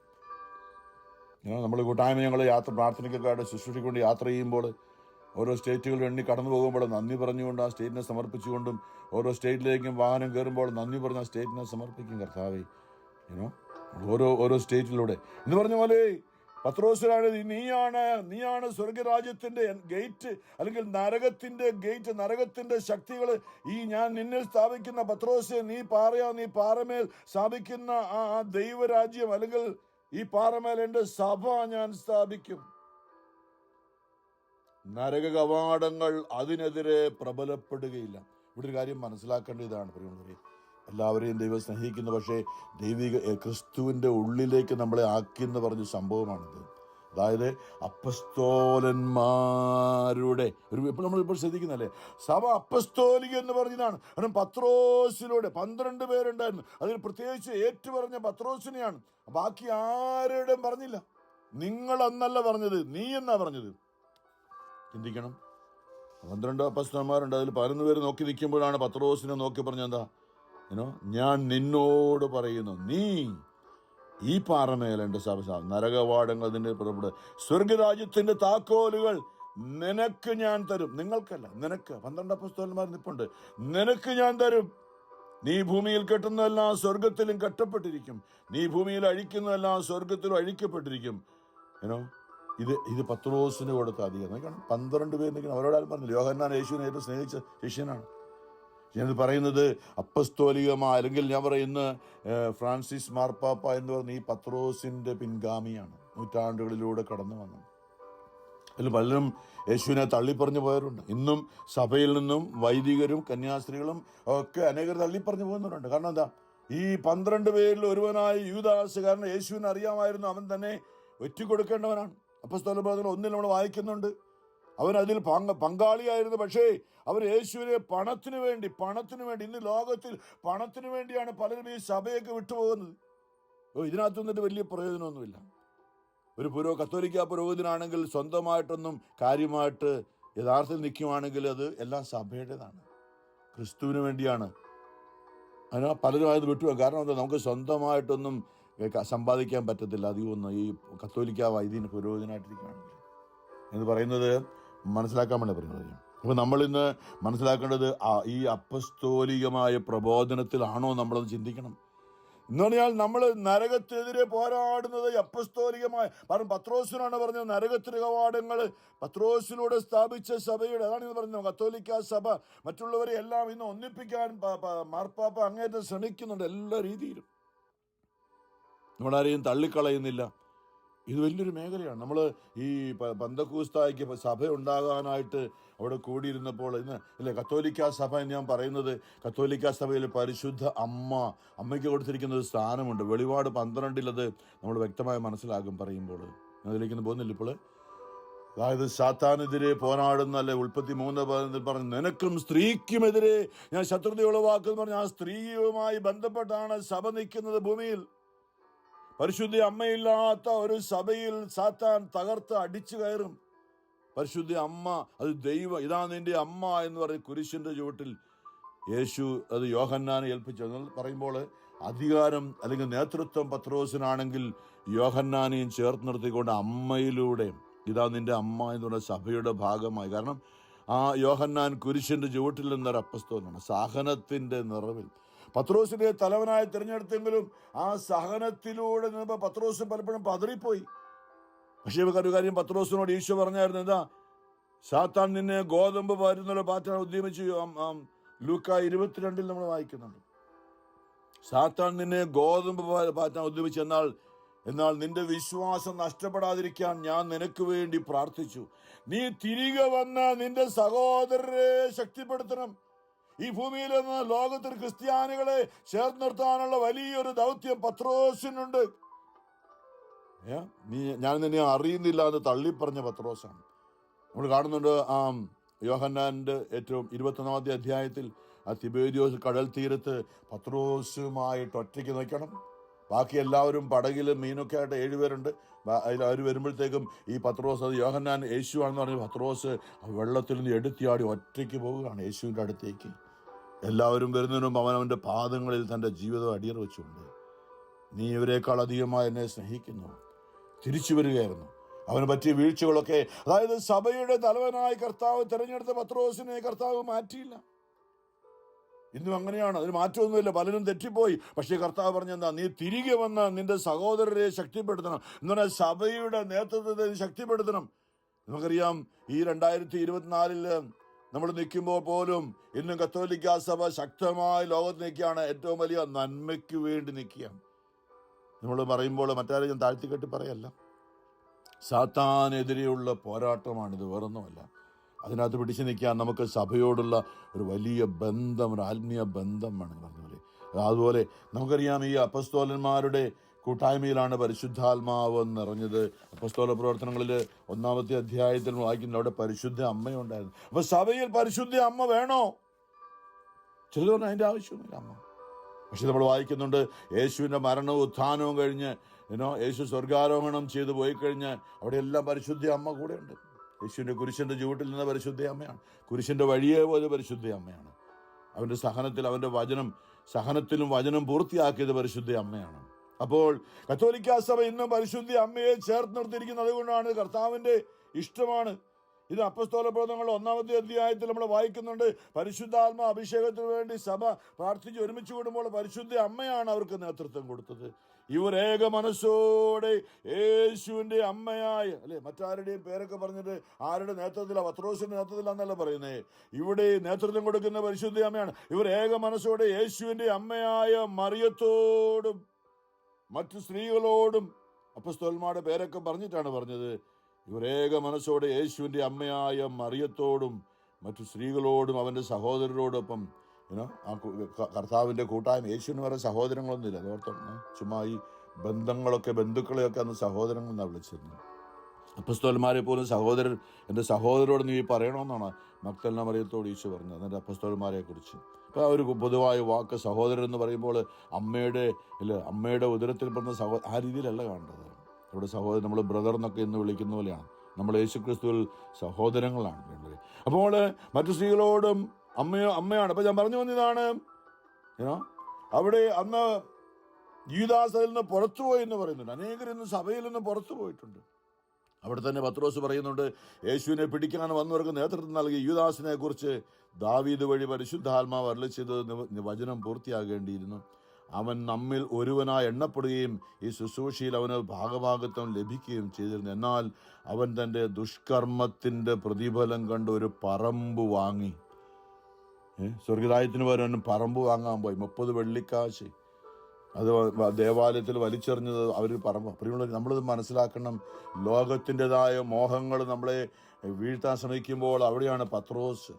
നമ്മൾ കൂട്ടായ്മ ഞങ്ങൾ യാത്ര പ്രാർത്ഥനയ്ക്കൊക്കെ ആയിട്ട് ശുശ്രൂഷിക്കൊണ്ട് യാത്ര ചെയ്യുമ്പോൾ ഓരോ സ്റ്റേറ്റുകൾ എണ്ണി കടന്നു പോകുമ്പോൾ നന്ദി പറഞ്ഞുകൊണ്ട് ആ സ്റ്റേറ്റിനെ സമർപ്പിച്ചുകൊണ്ടും, ഓരോ സ്റ്റേറ്റിലേക്കും വാഹനം കയറുമ്പോൾ നന്ദി പറഞ്ഞ് ആ സ്റ്റേറ്റിനെ സമർപ്പിക്കും. കർത്താവേ, ഓരോ സ്റ്റേറ്റിലൂടെ എന്ന് പറഞ്ഞ പോലെ പത്രോസിനാണ് നീയാണ് സ്വർഗരാജ്യത്തിന്റെ ഗേറ്റ്, അല്ലെങ്കിൽ നരകത്തിന്റെ ഗേറ്റ്, നരകത്തിന്റെ ശക്തികൾ ഈ ഞാൻ നിന്നിൽ സ്ഥാപിക്കുന്ന പത്രോസ്, നീ പാറമേൽ സ്ഥാപിക്കുന്ന ആ ദൈവരാജ്യം, അല്ലെങ്കിൽ ഈ പാറമേൽ എൻ്റെ സഭ ഞാൻ സ്ഥാപിക്കും. നരക കവാടങ്ങൾ അതിനെതിരെ പ്രബലപ്പെടുകയില്ല. ഇവിടെ ഒരു കാര്യം മനസ്സിലാക്കേണ്ട ഇതാണ് പ്രിയമുള്ളവരെ, എല്ലാവരെയും ദൈവം സ്നേഹിക്കുന്നു, പക്ഷേ ദൈവിക ക്രിസ്തുവിൻ്റെ ഉള്ളിലേക്ക് നമ്മളെ ആക്കിയെന്ന് പറഞ്ഞ സംഭവമാണിത്. അതായത് അപ്പസ്തോലന്മാരുടെ ഇപ്പോൾ നമ്മളിപ്പോൾ ശ്രദ്ധിക്കുന്നല്ലേ, സഭ അപ്പസ്തോലിക എന്ന് പറഞ്ഞതാണ്. കാരണം പത്രോസിലൂടെ 12 പേരുണ്ടായിരുന്നു. അതിൽ പ്രത്യേകിച്ച് ഏറ്റുപറഞ്ഞ പത്രോസിനെയാണ്. ബാക്കി ആരുടെയും പറഞ്ഞില്ല. നിങ്ങൾ അന്നല്ല പറഞ്ഞത്, നീ എന്നാ പറഞ്ഞത്. ചിന്തിക്കണം. 12 അപ്പസ്തോലന്മാരുണ്ട്. അതിൽ 11 പേര് നോക്കി നിൽക്കുമ്പോഴാണ് പത്രോസിനെ നോക്കി പറഞ്ഞെന്താ, ഞാൻ നിന്നോട് പറയുന്നു, നീ ഈ പാറമേൽ എൻ്റെ സഭ, നരകവാടങ്ങൾ അതിൻ്റെ പുറപ്പെടുക, സ്വർഗരാജ്യത്തിന്റെ താക്കോലുകൾ നിനക്ക് ഞാൻ തരും. നിങ്ങൾക്കല്ല, നിനക്ക്. 12 അപ്പസ്തോലന്മാർ നിൽപ്പുണ്ട്. നിനക്ക് ഞാൻ തരും. നീ ഭൂമിയിൽ കെട്ടുന്നതെല്ലാം സ്വർഗത്തിലും കെട്ടപ്പെട്ടിരിക്കും, നീ ഭൂമിയിൽ അഴിക്കുന്നതെല്ലാം സ്വർഗത്തിലും അഴിക്കപ്പെട്ടിരിക്കും. ഇത് പത്രോസിന് കൊടുത്ത അധികം. 12 പേര് നിൽക്കണം. അവരോടാരും പറഞ്ഞില്ല. യോഹന്നാൻ യേശുവിനെ ഏറ്റവും സ്നേഹിച്ച ശിഷ്യനാണ്. ഞാനിത് പറയുന്നത് അപ്പസ്തോലികമായ, അല്ലെങ്കിൽ ഞാൻ പറയുന്ന ഫ്രാൻസിസ് മാർപ്പാപ്പ എന്ന് പറഞ്ഞ ഈ പത്രോസിന്റെ പിൻഗാമിയാണ്. നൂറ്റാണ്ടുകളിലൂടെ കടന്നു വന്നത്. അതിൽ പലരും യേശുവിനെ തള്ളിപ്പറഞ്ഞു പോയവരുണ്ട്. ഇന്നും സഭയിൽ നിന്നും വൈദികരും കന്യാസ്ത്രീകളും ഒക്കെ അനേകർ തള്ളിപ്പറഞ്ഞു പോകുന്നവരുണ്ട്. കാരണം എന്താ, ഈ 12 പേരിൽ ഒരുവനായ യൂദാസ്, കാരണം യേശുവിനെ അറിയാമായിരുന്നു അവൻ തന്നെ ഒറ്റിക്കൊടുക്കേണ്ടവനാണ്. അപ്പസ്തോലപ്രവർത്തനം 1 നമ്മൾ വായിക്കുന്നുണ്ട്. അവൻ അതിൽ പങ്കാളിയായിരുന്നു. പക്ഷേ അവർ യേശുവിനെ പണത്തിനു വേണ്ടി, ഇന്ന് ലോകത്തിൽ പണത്തിനു വേണ്ടിയാണ് പലരും ഈ സഭയൊക്കെ വിട്ടുപോകുന്നത്. ഇതിനകത്ത് നിന്നിട്ട് വലിയ പ്രയോജനമൊന്നുമില്ല. ഒരു കത്തോലിക്ക പുരോഹിതനാണെങ്കിൽ സ്വന്തമായിട്ടൊന്നും കാര്യമായിട്ട് യഥാർത്ഥത്തിൽ നിൽക്കുവാണെങ്കിൽ അത് എല്ലാം സഭയുടേതാണ്, ക്രിസ്തുവിന് വേണ്ടിയാണ്. അതിനാ പലരും അത് വിട്ടുപോകും. കാരണം എന്താ, നമുക്ക് സ്വന്തമായിട്ടൊന്നും സമ്പാദിക്കാൻ പറ്റത്തില്ല അധികമൊന്നും ഈ കത്തോലിക്ക വൈദികന് പുരോഹിതനായിട്ടിരിക്കുകയാണെങ്കിൽ എന്ന് പറയുന്നത് മനസ്സിലാക്കാൻ വേണ്ടി പറയുന്നത്. അപ്പോൾ നമ്മളിന്ന് മനസ്സിലാക്കേണ്ടത് ഈ അപ്പസ്തോലികമായ പ്രബോധനത്തിലാണോ നമ്മളത് ചിന്തിക്കണം. എന്ന് പറഞ്ഞാൽ നമ്മൾ നരകത്തിനെതിരെ പോരാടുന്നത് അപ്പസ്തോലികമായ, കാരണം പത്രോസിനാണ് പറഞ്ഞത് നരകത്തിന് കവാടങ്ങൾ പത്രോസിലൂടെ സ്ഥാപിച്ച സഭയുടെ, അതാണ് ഇത് പറഞ്ഞത്. കത്തോലിക്ക സഭ മറ്റുള്ളവരെ എല്ലാം ഇന്ന് ഒന്നിപ്പിക്കാൻ മാർപ്പാപ്പ അങ്ങേറ്റം ശ്രമിക്കുന്നുണ്ട് എല്ലാ രീതിയിലും. നമ്മളാരെയും തള്ളിക്കളയുന്നില്ല. ഇത് വലിയൊരു മേഖലയാണ്. നമ്മൾ ഈ പെന്തക്കോസ്തായ്ക്ക് സഭ ഉണ്ടാകാനായിട്ട് അവിടെ കൂടിയിരുന്നപ്പോൾ ഇന്ന് അല്ലേ കത്തോലിക്ക സഭ എന്ന് ഞാൻ പറയുന്നത്, കത്തോലിക്ക സഭയിൽ പരിശുദ്ധ അമ്മയ്ക്ക് കൊടുത്തിരിക്കുന്ന ഒരു സ്ഥാനമുണ്ട്. വെളിപാട് 12 അത് നമ്മൾ വ്യക്തമായി മനസ്സിലാകും പറയുമ്പോൾ. അതിലേക്കൊന്നും പോകുന്നില്ല ഇപ്പോൾ. അതായത് സാത്താനെതിരെ പോരാടുന്ന, അല്ലെ 33 പറഞ്ഞു, നിനക്കും സ്ത്രീക്കുമെതിരെ ഞാൻ ശത്രുത ഉളവാക്കുന്നു പറഞ്ഞ ആ സ്ത്രീയുമായി ബന്ധപ്പെട്ടാണ് സഭ നിൽക്കുന്നത് ഭൂമിയിൽ. പരിശുദ്ധ അമ്മയില്ലാത്ത ഒരു സഭയിൽ സാത്താൻ തകർത്ത് അടിച്ചു കയറും. പരിശുദ്ധ അമ്മ, അത് ഇതാ നിന്റെ അമ്മ എന്ന് പറയും. കുരിശിന്റെ ചുവട്ടിൽ യേശു അത് യോഹന്നാനെ ഏൽപ്പിച്ചു പറയുമ്പോൾ അധികാരം അല്ലെങ്കിൽ നേതൃത്വം പത്രോസിനാണെങ്കിൽ യോഹന്നാനെയും ചേർത്ത് നിർത്തിക്കൊണ്ട് അമ്മയിലൂടെ ഇതാ നിന്റെ അമ്മ എന്ന് പറഞ്ഞ സഭയുടെ ഭാഗമായി. കാരണം ആ യോഹന്നാൻ കുരിശിന്റെ ചുവട്ടിൽ നിന്നൊരു അപ്പസ്തോലനാണ്. സഹനത്തിന്റെ നിറവിൽ പത്രോസിനെ തലവനായി തിരഞ്ഞെടുത്തെങ്കിലും ആ സഹനത്തിലൂടെ നിന്നപ്പോൾ പത്രോസ് പലപ്പോഴും പതറിപ്പോയി. പക്ഷേ ഒരു കാര്യം പത്രോസിനോട് ഈശോ പറഞ്ഞായിരുന്നു, എന്താ, സാത്താൻ നിന്നെ ഗോതമ്പ് പാരുന്നുള്ള പാറ്റാൻ ഉദ്യമിച്ചു. ലൂക്ക 22 നമ്മൾ വായിക്കുന്നുണ്ട്. സാത്താൻ നിന്നെ ഗോതമ്പ് പാറ്റാൻ ഉദ്യമിച്ചു, എന്നാൽ നിന്റെ വിശ്വാസം നഷ്ടപ്പെടാതിരിക്കാൻ ഞാൻ നിനക്ക് വേണ്ടി പ്രാർത്ഥിച്ചു. നീ തിരികെ വന്ന് നിന്റെ സഹോദരരെ ശക്തിപ്പെടുത്തണം. ഈ ഭൂമിയിൽ നിന്ന് ലോകത്തിൽ ക്രിസ്ത്യാനികളെ ചേർത്ത് നിർത്താനുള്ള വലിയൊരു ദൗത്യം പത്രോസിനുണ്ട്. ഞാൻ നിന്നെ അറിയുന്നില്ല എന്ന് തള്ളിപ്പറഞ്ഞ പത്രോസാണ്. നമ്മൾ കാണുന്നുണ്ട് യോഹന്നാന്റെ ഏറ്റവും 21 അധ്യായത്തിൽ ആ തിബേരിയോസ് കടൽ തീരത്ത് പത്രോസുമായിട്ട് ഒറ്റയ്ക്ക് നിൽക്കണം. ബാക്കി എല്ലാവരും പടകിലും മീനൊക്കെ ആയിട്ട് 7 പേരുണ്ട്. അതിൽ അവർ വരുമ്പോഴത്തേക്കും ഈ പത്രോസ്, അത് യോഹന്നാൻ യേശു ആണെന്ന് പറഞ്ഞ് പത്രോസ് വെള്ളത്തിൽ നിന്ന് എടുത്തിയാടി ഒറ്റയ്ക്ക് പോവുകയാണ് യേശുവിൻ്റെ അടുത്തേക്ക്. എല്ലാവരും വരുന്നതിന് മുമ്പ് അവനവൻ്റെ പാദങ്ങളിൽ തൻ്റെ ജീവിതം അടിയറ വെച്ചുകൊണ്ട്, നീ ഇവരെക്കാൾ അധികമായി എന്നെ സ്നേഹിക്കുന്നു, തിരിച്ചു വരികയായിരുന്നു. അവന് പറ്റിയ വീഴ്ചകളൊക്കെ, അതായത് സഭയുടെ തലവനായി കർത്താവ് തിരഞ്ഞെടുത്ത പത്രോസിനെ കർത്താവ് മാറ്റിയില്ല. ഇന്നും അങ്ങനെയാണ്, അതിന് മാറ്റമൊന്നുമില്ല. പലരും തെറ്റിപ്പോയി. പക്ഷേ കർത്താവ് പറഞ്ഞെന്താ, നീ തിരികെ വന്ന് നിന്റെ സഹോദരരെ ശക്തിപ്പെടുത്തണം. എന്ന് പറഞ്ഞാൽ സഭയുടെ നേതൃത്വത്തെ ശക്തിപ്പെടുത്തണം. നമുക്കറിയാം, ഈ 2024 നമ്മൾ നിൽക്കുമ്പോൾ പോലും ഇന്നും കത്തോലിക്കാ സഭ ശക്തമായി ലോകത്ത് നിൽക്കുകയാണ്. ഏറ്റവും വലിയ നന്മയ്ക്ക് വേണ്ടി നിൽക്കുകയാണ്. നമ്മൾ പറയുമ്പോൾ മറ്റാരും ഞാൻ താഴ്ത്തിക്കെട്ടി പറയല്ല, സാത്താനെതിരെയുള്ള പോരാട്ടമാണിത്, വേറൊന്നുമല്ല. അതിനകത്ത് പിടിച്ചു നിൽക്കാൻ നമുക്ക് സഭയോടുള്ള ഒരു വലിയ ബന്ധം, ഒരു ആത്മീയ ബന്ധമാണ് പറഞ്ഞപോലെ. അതുപോലെ നമുക്കറിയാം, ഈ അപ്പസ്തോലന്മാരുടെ കൂട്ടായ്മയിലാണ് പരിശുദ്ധാത്മാവ് നിറഞ്ഞത്. അപ്പസ്തോല പ്രവർത്തനങ്ങളിൽ 1-ാമത്തെ അധ്യായത്തിൽ വായിക്കുന്നത് അവിടെ പരിശുദ്ധ അമ്മയുണ്ടായിരുന്നു. അപ്പൊ സഭയിൽ പരിശുദ്ധ അമ്മ വേണോ? ചിലർ പറഞ്ഞാൽ അതിൻ്റെ ആവശ്യമൊന്നുമില്ല അമ്മ. പക്ഷെ നമ്മൾ വായിക്കുന്നുണ്ട്, യേശുവിൻ്റെ മരണവും ഉത്ഥാനവും കഴിഞ്ഞ് യേശു സ്വർഗാരോഹണം ചെയ്ത് പോയി കഴിഞ്ഞ് അവിടെയെല്ലാം പരിശുദ്ധ അമ്മ കൂടെ ഉണ്ട്. യേശുവിൻ്റെ കുരിശിൻ്റെ ചുവട്ടിൽ നിന്ന് പരിശുദ്ധ അമ്മയാണ്. കുരിശിൻ്റെ വഴിയെ പോലെ പരിശുദ്ധ അമ്മയാണ്. അവൻ്റെ സഹനത്തിൽ, അവൻ്റെ സഹനത്തിലും വചനം പൂർത്തിയാക്കിയത് പരിശുദ്ധ അമ്മയാണ്. അപ്പോൾ കത്തോലിക്കാ സഭ ഇന്നും പരിശുദ്ധ അമ്മയെ ചേർത്ത് നിർത്തിയിരിക്കുന്നത് അതുകൊണ്ടാണ്. കർത്താവിൻ്റെ ഇഷ്ടമാണ് ഇത്. അപ്പസ്തോല പ്രവർത്തനങ്ങൾ 1-ാമത്തെ അധ്യായത്തിൽ നമ്മൾ വായിക്കുന്നുണ്ട്, പരിശുദ്ധാത്മ അഭിഷേകത്തിന് വേണ്ടി സഭ പ്രാർത്ഥിച്ച് ഒരുമിച്ച് കൂടുമ്പോൾ പരിശുദ്ധ അമ്മയാണ് അവർക്ക് നേതൃത്വം കൊടുത്തത്. ഇവർ ഏക മനസ്സോടെ യേശുവിൻ്റെ അമ്മയായ, അല്ലെ, മറ്റാരുടെയും പേരൊക്കെ പറഞ്ഞിട്ട് ആരുടെ നേതൃത്വത്തിലാണ്? പത്രോസിന്റെ നേതൃത്വത്തിലാന്നല്ല പറയുന്നത്. ഇവിടെ നേതൃത്വം കൊടുക്കുന്ന പരിശുദ്ധ അമ്മയാണ്. ഇവർ ഏക മനസ്സോടെ യേശുവിൻ്റെ അമ്മയായ മറിയത്തോടും മറ്റു സ്ത്രീകളോടും, അപ്പസ്തോലന്മാരുടെ പേരൊക്കെ പറഞ്ഞിട്ടാണ് പറഞ്ഞത്, ഇവർ ഏക മനസ്സോടെ യേശുവിൻ്റെ അമ്മയായ മറിയത്തോടും മറ്റു സ്ത്രീകളോടും അവൻ്റെ സഹോദരരോടൊപ്പം ആ കർത്താവിൻ്റെ കൂട്ടായ്മ. യേശുവിന് വേറെ സഹോദരങ്ങളൊന്നുമില്ല. അതോർത്തം ചുമ്മാ ഈ ബന്ധുക്കളെയൊക്കെ അന്ന് സഹോദരങ്ങൾ എന്നാണ് വിളിച്ചിരുന്നത്. അപ്പസ്തോലന്മാരെ പോലും സഹോദരൻ, എൻ്റെ സഹോദരോട് നീ പറയണമെന്നാണ് മഗ്ദലന മറിയത്തോട് ഈശോ പറഞ്ഞത്, എന്നിട്ട് അപ്പസ്തോലന്മാരെ കുറിച്ച്. അപ്പോൾ ആ ഒരു പൊതുവായ വാക്ക് സഹോദരൻ എന്ന് പറയുമ്പോൾ അമ്മയുടെ ഉദരത്തിൽ പറഞ്ഞ ആ രീതിയിലല്ല കാണേണ്ടത്. ഇവിടെ സഹോദരൻ, നമ്മൾ ബ്രദർ എന്നൊക്കെ ഇന്ന് വിളിക്കുന്ന പോലെയാണ്. നമ്മൾ യേശുക്രിസ്തുവിൽ സഹോദരങ്ങളാണ് വേണ്ടത്. അപ്പോൾ മറ്റു സ്ത്രീകളോടും അമ്മയാണ്. അപ്പം ഞാൻ പറഞ്ഞു വന്നതാണ്, അവിടെ അന്ന് യൂദാസിൽ നിന്ന് പുറത്തുപോയി എന്ന് പറയുന്നുണ്ട്. അനേകർ ഇന്ന് സഭയിൽ നിന്ന് പുറത്തു പോയിട്ടുണ്ട്. അവിടെ തന്നെ പത്രോസ് പറയുന്നുണ്ട്, യേശുവിനെ പിടിക്കാൻ വന്നവർക്ക് നേതൃത്വം നൽകി യൂദാസിനെ കുറിച്ച് ദാവീദ് വഴി പരിശുദ്ധാത്മാവ് അരുളിച്ചെയ്തത് വചനം പൂർത്തിയാകേണ്ടിയിരുന്നു. അവൻ നമ്മിൽ ഒരുവനായി എണ്ണപ്പെടുകയും ഈ ശുശ്രൂഷയിൽ അവന് ഭാഗഭാഗത്വം ലഭിക്കുകയും ചെയ്തിരുന്നു. എന്നാൽ അവൻ തൻ്റെ ദുഷ്കർമ്മത്തിൻ്റെ പ്രതിഫലം കണ്ട് ഒരു പറമ്പ് വാങ്ങി. സ്വർഗരാജ്യത്തിന് പകരം പറമ്പ് വാങ്ങാൻ പോയി. 30 വെള്ളിക്കാശ് അത് ദേവാലയത്തിൽ വലിച്ചെറിഞ്ഞത് അവർ പറമ്പ്. പ്രിയമുള്ളവർ, നമ്മളിത് മനസ്സിലാക്കണം. ലോകത്തിൻ്റെതായ മോഹങ്ങൾ നമ്മളെ വീഴ്ത്താൻ ശ്രമിക്കുമ്പോൾ അവിടെയാണ് പത്രോസ്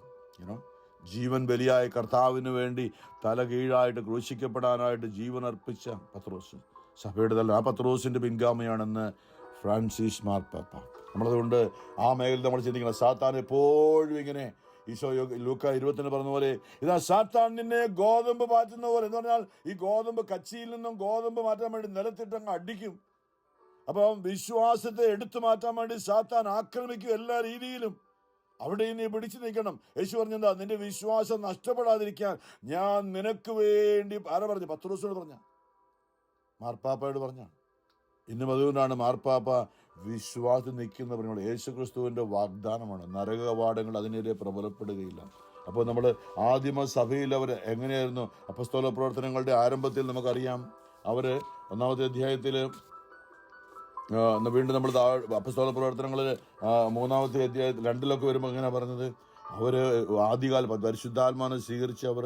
ജീവൻ ബലിയായ കർത്താവിന് വേണ്ടി തല കീഴായിട്ട് ക്രൂശിക്കപ്പെടാനായിട്ട് ജീവൻ അർപ്പിച്ച പത്രോസ്, സഭയുടെ തല. ആ പത്രോസിൻ്റെ പിൻഗാമിയാണെന്ന് ഫ്രാൻസിസ് മാർപ്പാപ്പ. നമ്മളതുകൊണ്ട് ആ മേഖലയിൽ നമ്മൾ ചിന്തിക്കണം. സാത്താൻ എപ്പോഴും ഇങ്ങനെ, ഈശോ ലൂക്ക 20 പറഞ്ഞ പോലെ, ഇതാ സാത്താൻ നിന്നെ ഗോതമ്പ് മാറ്റുന്ന പോലെ, എന്ന് പറഞ്ഞാൽ ഈ ഗോതമ്പ് കച്ചിയിൽ നിന്നും ഗോതമ്പ് മാറ്റാൻ വേണ്ടി നിലത്തിട്ടങ്ങ് അടിക്കും. അപ്പം വിശ്വാസത്തെ എടുത്തു മാറ്റാൻ വേണ്ടി സാത്താൻ ആക്രമിക്കും എല്ലാ രീതിയിലും. അവിടെ നീ പിടിച്ചു നിൽക്കണം. യേശു പറഞ്ഞെന്താ, നിന്റെ വിശ്വാസം നഷ്ടപ്പെടാതിരിക്കാൻ ഞാൻ നിനക്ക് വേണ്ടി, ആരാ പറഞ്ഞു? പത്രോസിനോട് പറഞ്ഞ, മാർപ്പാപ്പയോട് പറഞ്ഞ. ഇന്നും അതുകൊണ്ടാണ് മാർപ്പാപ്പ വിശ്വാസം നിൽക്കുന്ന പറയുന്നത്. യേശുക്രിസ്തുവിൻ്റെ വാഗ്ദാനമാണ്. നരക കവാടങ്ങൾ അതിനെതിരെ പ്രബലപ്പെടുകയില്ല. അപ്പോൾ നമ്മൾ ആദിമ സഭയിൽ അവർ എങ്ങനെയായിരുന്നു? അപ്പസ്തോല പ്രവർത്തനങ്ങളുടെ ആരംഭത്തിൽ നമുക്കറിയാം, അവർ 1-ാമത്തെ അധ്യായത്തിൽ വീണ്ടും നമ്മൾ അപ്പസ്തോല പ്രവർത്തനങ്ങൾ 3-ാമത്തെ അധ്യായത്തിൽ 2 വരുമ്പോൾ എങ്ങനെയാണ് പറഞ്ഞത്? അവർ ആദ്യകാല പരിശുദ്ധാത്മാവിനെ സ്വീകരിച്ച് അവർ